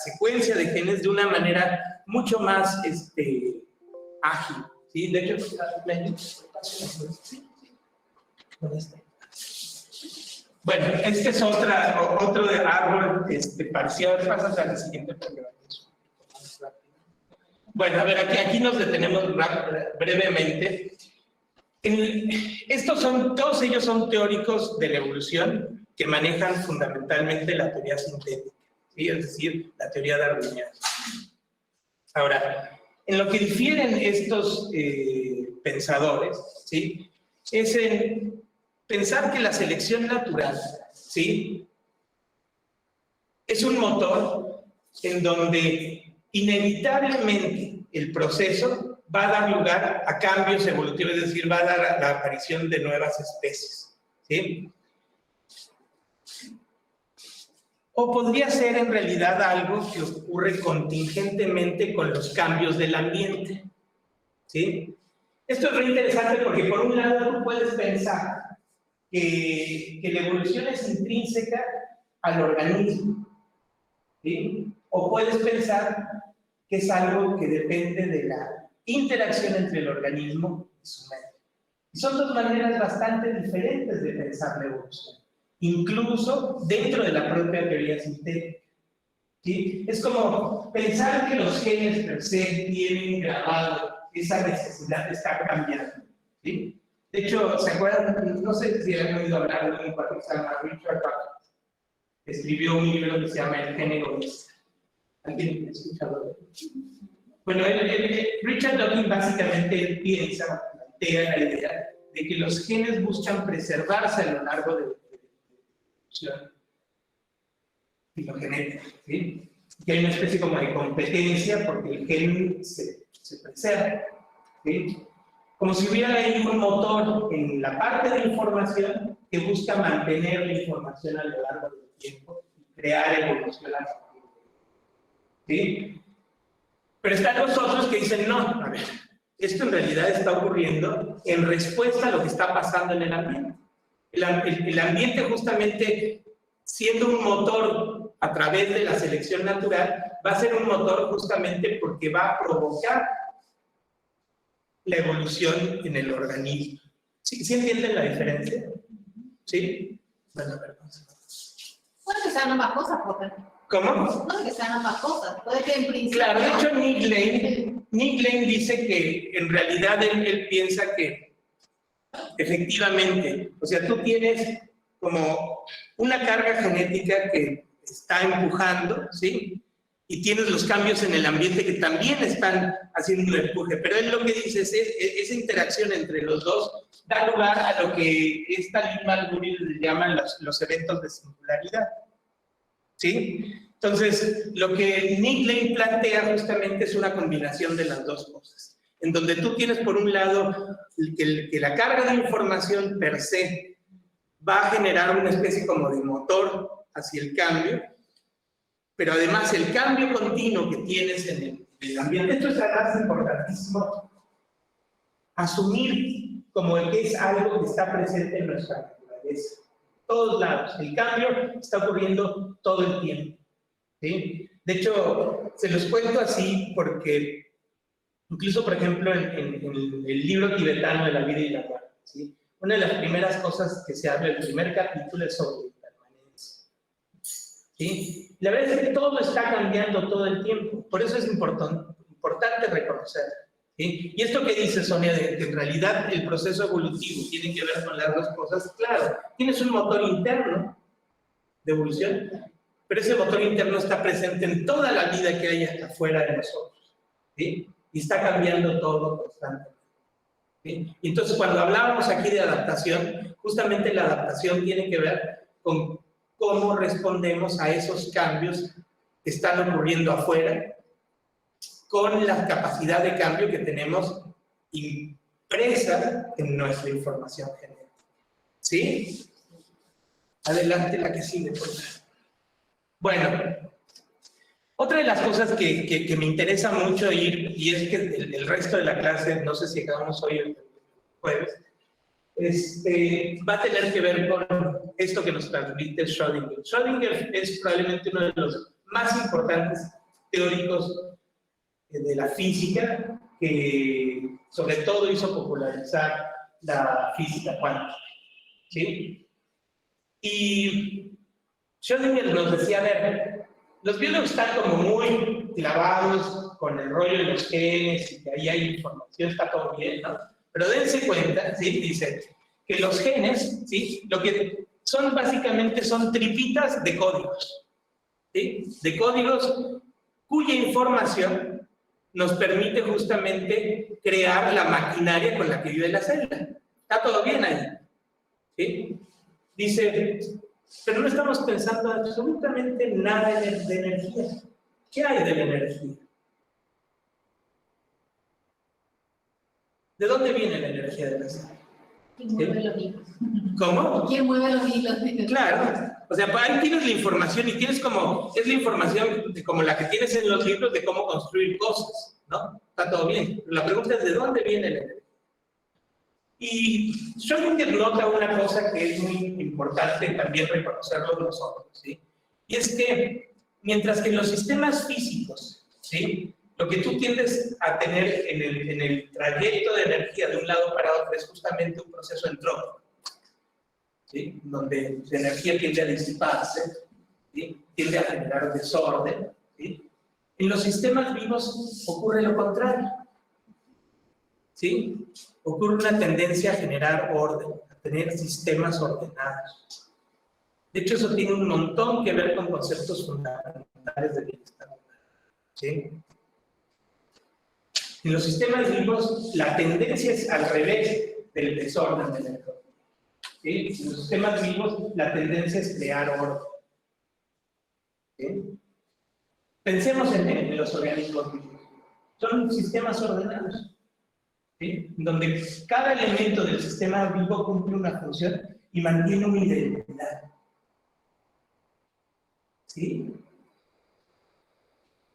[SPEAKER 1] secuencia de genes de una manera mucho más ágil, ¿sí? De hecho, bueno, este es otro de árbol parcial. Pasas a la siguiente programa. Bueno, a ver, aquí nos detenemos brevemente. Todos ellos son teóricos de la evolución que manejan fundamentalmente la teoría sintética, ¿sí? Es decir, la teoría darwiniana. Ahora, en lo que difieren estos pensadores, ¿sí? Es en pensar que la selección natural, ¿sí? Es un motor en donde inevitablemente el proceso va a dar lugar a cambios evolutivos, es decir, va a dar la aparición de nuevas especies, ¿sí? O podría ser en realidad algo que ocurre contingentemente con los cambios del ambiente, ¿sí? Esto es muy interesante porque por un lado tú puedes pensar que la evolución es intrínseca al organismo, ¿sí? O puedes pensar que es algo que depende de la interacción entre el organismo y su mente. Y son dos maneras bastante diferentes de pensar la evolución, incluso dentro de la propia teoría sintética, ¿sí? Es como pensar que los genes per se tienen grabado esa necesidad de estar cambiando, ¿sí? De hecho, ¿se acuerdan? No sé si han oído hablar de un cuate que se llama Richard Dawkins, que escribió un libro que se llama El gen egoísta. ¿Alguien ha escuchado? Bueno, Richard Dawkins básicamente piensa, plantea la idea de que los genes buscan preservarse a lo largo de la evolución filogenética, ¿sí? Que hay una especie como de competencia porque el gen se preserva, ¿sí? Como si hubiera ahí un motor en la parte de información que busca mantener la información a lo largo del tiempo y crear evolución a partir de ello. ¿Sí? Pero están los otros que dicen, no, a ver, esto en realidad está ocurriendo en respuesta a lo que está pasando en el ambiente. El ambiente justamente, siendo un motor a través de la selección natural, va a ser un motor justamente porque va a provocar la evolución en el organismo. ¿Sí entienden la diferencia? ¿Sí? Bueno, a ver, vamos a ver.
[SPEAKER 2] Puede que sean ambas cosas, porque
[SPEAKER 1] ¿Cómo?
[SPEAKER 2] puede que sean ambas cosas. Puede que en principio.
[SPEAKER 1] Claro, de hecho Nick Lane dice que en realidad él piensa que efectivamente, o sea, tú tienes como una carga genética que está empujando, ¿sí? Y tienes los cambios en el ambiente que también están haciendo un empuje. Pero él lo que dice es esa interacción entre los dos da lugar a lo que esta Lynn Margulis le llaman los eventos de singularidad. ¿Sí? Entonces, lo que Nick Lane plantea justamente es una combinación de las dos cosas, en donde tú tienes por un lado que la carga de información per se va a generar una especie como de motor hacia el cambio, pero además el cambio continuo que tienes en el ambiente, esto es además importantísimo, asumir como que es algo que está presente en nuestra naturaleza. Todos lados. El cambio está ocurriendo todo el tiempo. ¿Sí? De hecho, se los cuento así porque, incluso, por ejemplo, en el libro tibetano de la vida y la muerte, ¿sí? Una de las primeras cosas que se habla, el primer capítulo, es sobre impermanencia. ¿Sí? La verdad es que todo está cambiando todo el tiempo. Por eso es importante reconocer. ¿Sí? Y esto que dice Sonia, de que en realidad el proceso evolutivo tiene que ver con las dos cosas, claro, tienes un motor interno de evolución, pero ese motor interno está presente en toda la vida que hay afuera de nosotros, ¿sí? Y está cambiando todo constantemente. ¿Sí? Y entonces, cuando hablábamos aquí de adaptación, justamente la adaptación tiene que ver con cómo respondemos a esos cambios que están ocurriendo afuera, con la capacidad de cambio que tenemos impresa en nuestra información genética. ¿Sí? Adelante, la que sigue, por favor. Bueno, otra de las cosas que me interesa mucho ir, y es que el resto de la clase, no sé si acabamos hoy el jueves, va a tener que ver con esto que nos transmite Schrödinger. Schrödinger es probablemente uno de los más importantes teóricos de la física, que sobre todo hizo popularizar la física cuántica. ¿Sí? Y Schrödinger nos decía, a ver, los biólogos están como muy clavados con el rollo de los genes y que ahí hay información, está todo bien, ¿no? Pero dense cuenta, ¿sí? Dice que los genes, ¿sí? Lo que son básicamente son tripitas de códigos, ¿sí? De códigos cuya información nos permite justamente crear la maquinaria con la que vive la célula. Está todo bien ahí. ¿Sí? Dice, pero no estamos pensando absolutamente nada de energía. ¿Qué hay de la energía? ¿De dónde viene la energía de la célula?
[SPEAKER 2] ¿Quién mueve los hilos?
[SPEAKER 1] ¿Cómo?
[SPEAKER 2] ¿Quién mueve los hilos?
[SPEAKER 1] Claro. O sea, ahí tienes la información y tienes como, es la información como la que tienes en los libros de cómo construir cosas, ¿no? Está todo bien. La pregunta es, ¿de dónde viene la energía? Y Schrödinger nota una cosa que es muy importante también reconocerlo nosotros, ¿sí? Y es que, mientras que en los sistemas físicos, ¿sí? Lo que tú tiendes a tener en el trayecto de energía de un lado para otro es justamente un proceso entrópico, ¿sí? Donde la energía tiende a disiparse, ¿sí? Tiende a generar desorden, ¿sí? En los sistemas vivos ocurre lo contrario, ¿sí? Ocurre una tendencia a generar orden, a tener sistemas ordenados. De hecho, eso tiene un montón que ver con conceptos fundamentales de bienestar humano, ¿sí? En los sistemas vivos, la tendencia es al revés del desorden de la entropía. ¿Sí? En los sistemas vivos, la tendencia es crear orden. ¿Sí? Pensemos en los organismos vivos. Son sistemas ordenados, ¿sí? Donde cada elemento del sistema vivo cumple una función y mantiene una identidad. ¿Sí?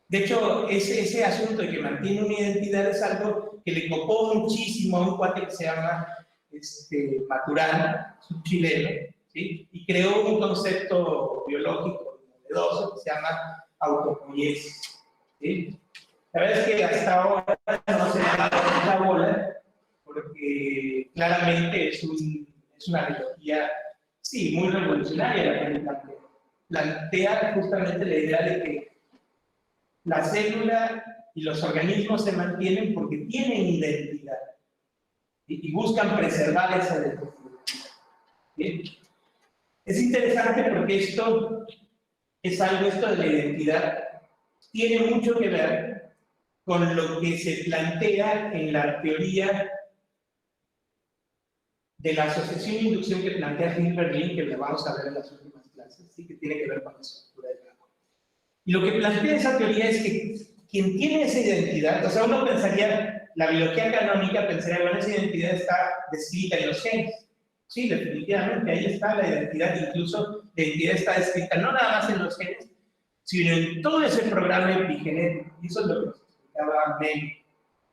[SPEAKER 1] De hecho, ese asunto de que mantiene una identidad es algo que le copó muchísimo a un cuate que se llama Maturana, es un chileno, ¿sí? Y creó un concepto biológico novedoso que se llama autopoiesis, ¿sí? La verdad es que hasta ahora no se le ha dado mucha bola, porque claramente es una biología, sí, muy revolucionaria la que le plantea. Plantea justamente la idea de que la célula y los organismos se mantienen porque tienen identidad y buscan preservar esa identidad. ¿Bien? Es interesante porque esto de la identidad tiene mucho que ver con lo que se plantea en la teoría de la asociación e inducción que plantea Hilbert Lynn, que lo vamos a ver en las últimas clases, ¿sí? Que tiene que ver con la estructura del agua. Y lo que plantea esa teoría es que quien tiene esa identidad, o sea, uno pensaría, la biología canónica pensaría, bueno, esa identidad está descrita en los genes. Sí, definitivamente, ahí está la identidad, incluso la identidad está descrita no nada más en los genes, sino en todo ese programa epigenético. Y eso es lo que nos explicaba Mel.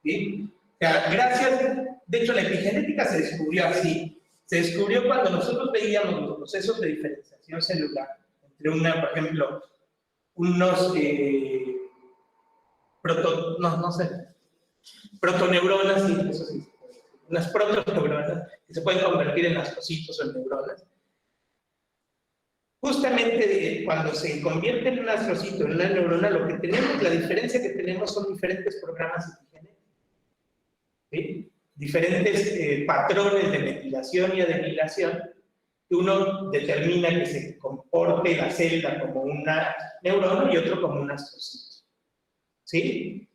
[SPEAKER 1] ¿Sí? O sea, gracias, de hecho la epigenética se descubrió así. Se descubrió cuando nosotros veíamos los procesos de diferenciación celular entre por ejemplo, unos protoneuronas, sí, eso sí, unas protoneuronas que se pueden convertir en asocitos o en neuronas. Justamente cuando se convierte en un astrocito, en una neurona, lo que tenemos, la diferencia que tenemos son diferentes programas epigenéticos, ¿sí? Diferentes patrones de metilación y adenilación, que uno determina que se comporte la célula como una neurona y otro como un astrocito. ¿Sí?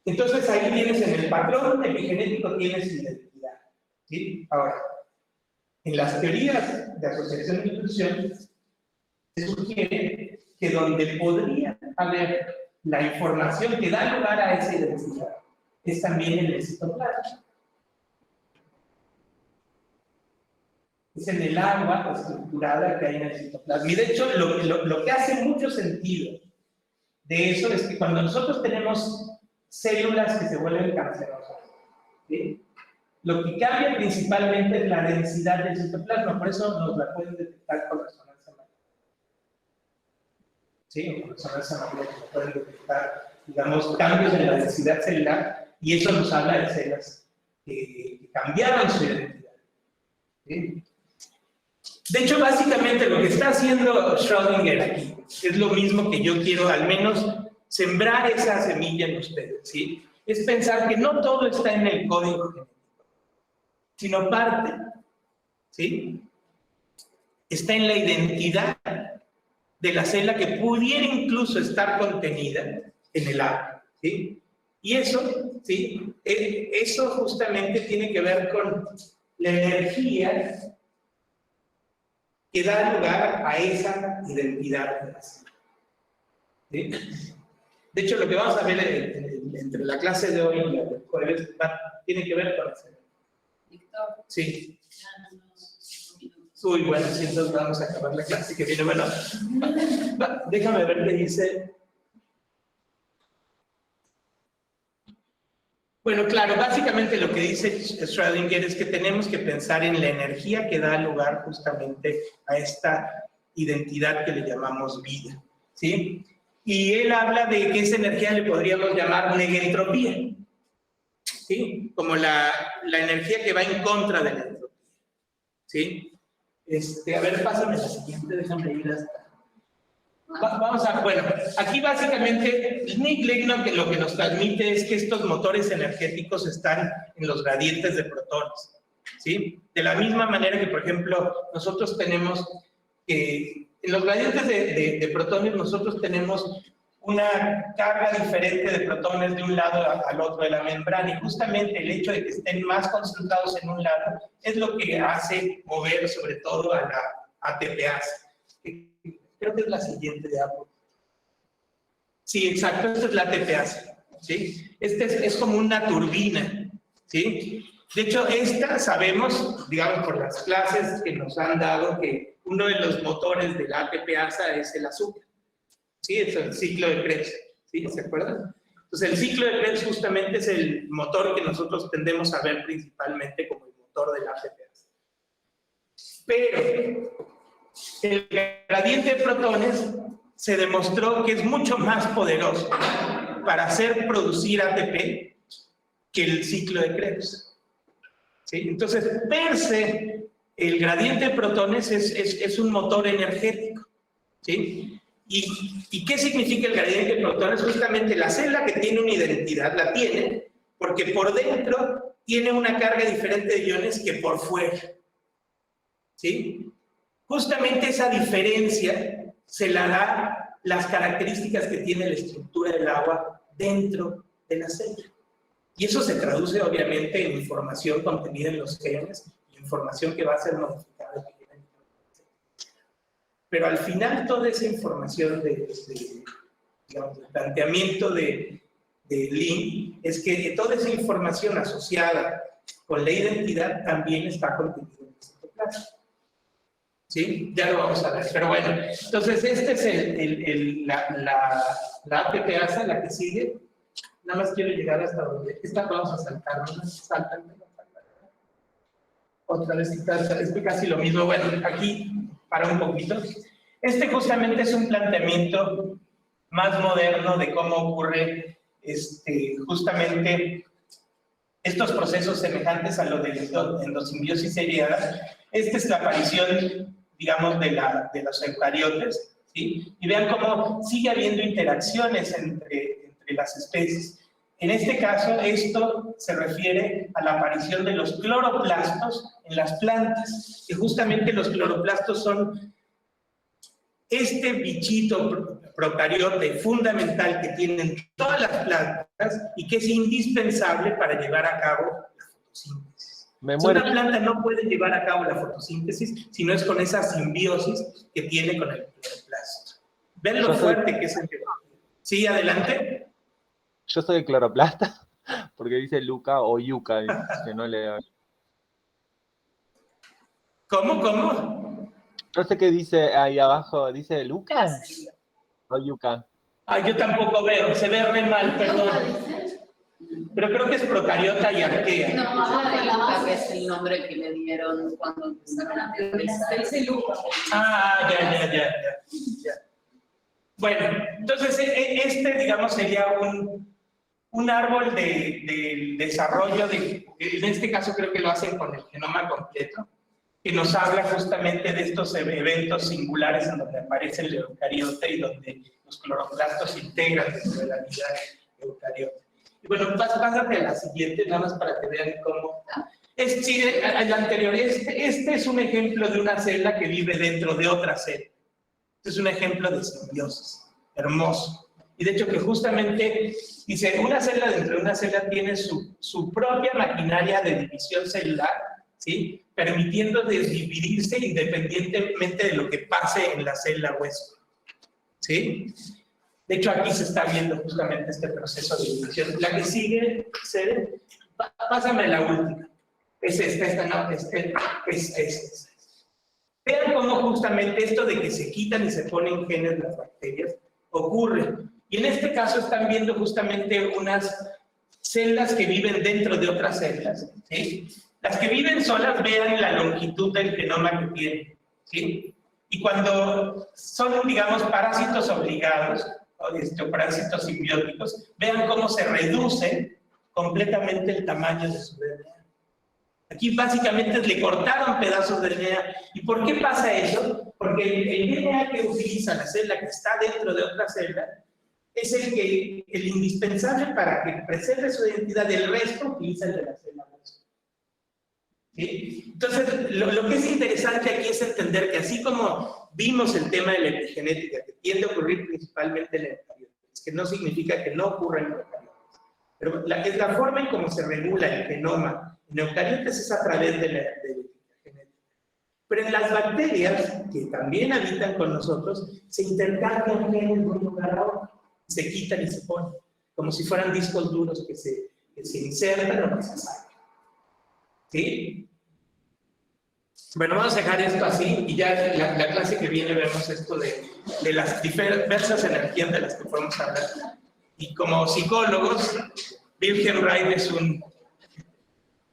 [SPEAKER 1] Entonces ahí tienes en el patrón epigenético tienes identidad. ¿Sí? Ahora, en las teorías de asociación e inducción se sugiere que donde podría haber la información que da lugar a esa identidad es también en el citoplasma. Es en el agua estructurada que hay en el citoplasma. Y de hecho, lo que hace mucho sentido de eso es que cuando nosotros tenemos células que se vuelven cancerosas, ¿sí? Lo que cambia principalmente es la densidad del citoplasma, por eso nos la pueden detectar con resonancia magnética. ¿Sí? O con resonancia magnética pueden detectar, digamos, cambios en la densidad celular, y eso nos habla de células que cambiaron su identidad. ¿Sí? De hecho, básicamente lo que está haciendo Schrödinger aquí es lo mismo que yo quiero, al menos, sembrar esa semilla en ustedes, ¿sí? Es pensar que no todo está en el código genético, sino parte, ¿sí? Está en la identidad de la célula que pudiera incluso estar contenida en el agua, ¿sí? Y eso, ¿sí? Eso justamente tiene que ver con la energía que da lugar a esa identidad de la célula. ¿Sí? De hecho, lo que vamos a ver entre la clase de hoy y la del jueves tiene que ver con la célula.
[SPEAKER 9] Víctor.
[SPEAKER 1] Sí. Uy, bueno, sí, entonces vamos a acabar la clase que viene. Bueno, déjame ver qué dice. Bueno, claro, básicamente lo que dice Schrödinger es que tenemos que pensar en la energía que da lugar justamente a esta identidad que le llamamos vida, ¿sí? Y él habla de que esa energía le podríamos llamar negentropía, ¿sí? Como la energía que va en contra de la entropía, ¿sí? A ver, pásame la siguiente, déjame ir hasta... Vamos a, bueno, aquí básicamente Nick Legno lo que nos transmite es que estos motores energéticos están en los gradientes de protones, ¿sí? De la misma manera que, por ejemplo, nosotros tenemos, en los gradientes de protones nosotros tenemos una carga diferente de protones de un lado al otro de la membrana, y justamente el hecho de que estén más concentrados en un lado es lo que hace mover sobre todo a la ATPase. Creo que es la siguiente de Apple. Sí, exacto, esta es la ATPase, ¿sí? Este es como una turbina, ¿sí? De hecho, esta sabemos, digamos, por las clases que nos han dado, que uno de los motores de la ATPasa es el azúcar. ¿Sí? Es el ciclo de Krebs. ¿Sí? ¿Se acuerdan? Entonces, el ciclo de Krebs justamente es el motor que nosotros tendemos a ver principalmente como el motor de la ATPasa. Pero el gradiente de protones se demostró que es mucho más poderoso para hacer producir ATP que el ciclo de Krebs. ¿Sí? Entonces, per se, el gradiente de protones es un motor energético. ¿Sí? ¿Y qué significa el gradiente de protones? Justamente la célula que tiene una identidad la tiene porque por dentro tiene una carga diferente de iones que por fuera. ¿Sí? Justamente esa diferencia se la da las características que tiene la estructura del agua dentro de la célula. Y eso se traduce obviamente en información contenida en los genes, información que va a ser modificada. Pero al final toda esa información digamos, del planteamiento de Lin es que toda esa información asociada con la identidad también está contenida en el citoplasma. ¿Sí? Ya lo vamos a ver, pero bueno, entonces este es la ATPasa, la que sigue. Nada más quiero llegar hasta donde. Esta vamos a saltar, ¿no? Saltan. Otra vez, es casi lo mismo. Bueno, aquí para un poquito. Este justamente es un planteamiento más moderno de cómo ocurre justamente estos procesos semejantes a lo de endosimbiosis seriada. Esta es la aparición, digamos, de los eucariotes, ¿sí? Y vean cómo sigue habiendo interacciones entre las especies. En este caso, esto se refiere a la aparición de los cloroplastos en las plantas, que justamente los cloroplastos son este bichito procariote fundamental que tienen todas las plantas y que es indispensable para llevar a cabo la fotosíntesis. Una planta no puede llevar a cabo la fotosíntesis si no es con esa simbiosis que tiene con el cloroplasto. ¿Ven lo fuerte que es el cloroplasto? Sí, adelante.
[SPEAKER 4] Yo soy el cloroplasta, porque dice Luca o Yuca, que no le...
[SPEAKER 1] ¿Cómo?
[SPEAKER 4] No sé qué dice ahí abajo, ¿dice Luca o Yuca?
[SPEAKER 1] Yo tampoco veo, se ve re mal, perdón. Pero creo que es procariota y arquea.
[SPEAKER 10] No, es el nombre que le dieron cuando empezaron a teorizar.
[SPEAKER 6] Dice Luca.
[SPEAKER 1] Ya. Bueno, entonces digamos, sería un árbol del desarrollo, en este caso creo que lo hacen con el genoma completo, que nos habla justamente de estos eventos singulares en donde aparece el eucariote y donde los cloroplastos se integran dentro de la vida eucariote. Y bueno, pásate a la siguiente, nada más para que vean cómo... el anterior, este es un ejemplo de una célula que vive dentro de otra célula. Este es un ejemplo de simbiosis, hermoso. Y de hecho que justamente, dice, una célula dentro de una célula tiene su propia maquinaria de división celular, ¿sí? Permitiendo dividirse independientemente de lo que pase en la célula huésped. ¿Sí? De hecho, aquí se está viendo justamente este proceso de división. La que sigue, Cere, pásame la última. Es esta, no, es. Vean cómo justamente esto de que se quitan y se ponen genes las bacterias ocurre. Y en este caso están viendo justamente unas células que viven dentro de otras células, ¿sí? Las que viven solas, vean la longitud del genoma que tienen, ¿sí? Y cuando son, digamos, parásitos obligados, o parásitos simbióticos, vean cómo se reduce completamente el tamaño de su DNA. Aquí básicamente le cortaron pedazos de DNA. ¿Y por qué pasa eso? Porque el DNA que utiliza la célula que está dentro de otra célula es el indispensable para que preserve su identidad. Del resto utiliza el de la célula. ¿Sí? Entonces, lo que es interesante aquí es entender que así como vimos el tema de la epigenética, que tiende a ocurrir principalmente en eucariotes, que no significa que no ocurra en eucariotes, pero es la forma en cómo se regula el genoma en eucariotes es a través de la epigenética. Pero en las bacterias, que también habitan con nosotros, se intercambian genes de un lugar a otro, se quitan y se ponen, como si fueran discos duros que se insertan o que se sacan. ¿Sí? Bueno, vamos a dejar esto así y ya la clase que viene vemos esto de las diversas energías de las que podemos hablar. Y como psicólogos, Wilhelm Reich es un...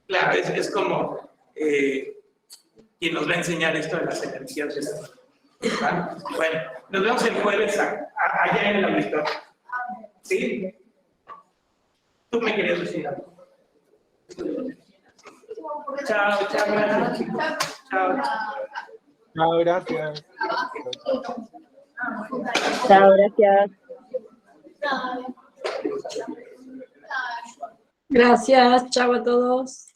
[SPEAKER 1] Claro, es como quien nos va a enseñar esto de las energías. ¿Vale? Bueno, nos vemos el jueves allá en el auditorio. ¿Sí? Tú me querías decir algo. Chao, gracias. Chao.
[SPEAKER 4] No, gracias.
[SPEAKER 11] Chao, gracias.
[SPEAKER 2] Dale.
[SPEAKER 11] Gracias, chao a todos.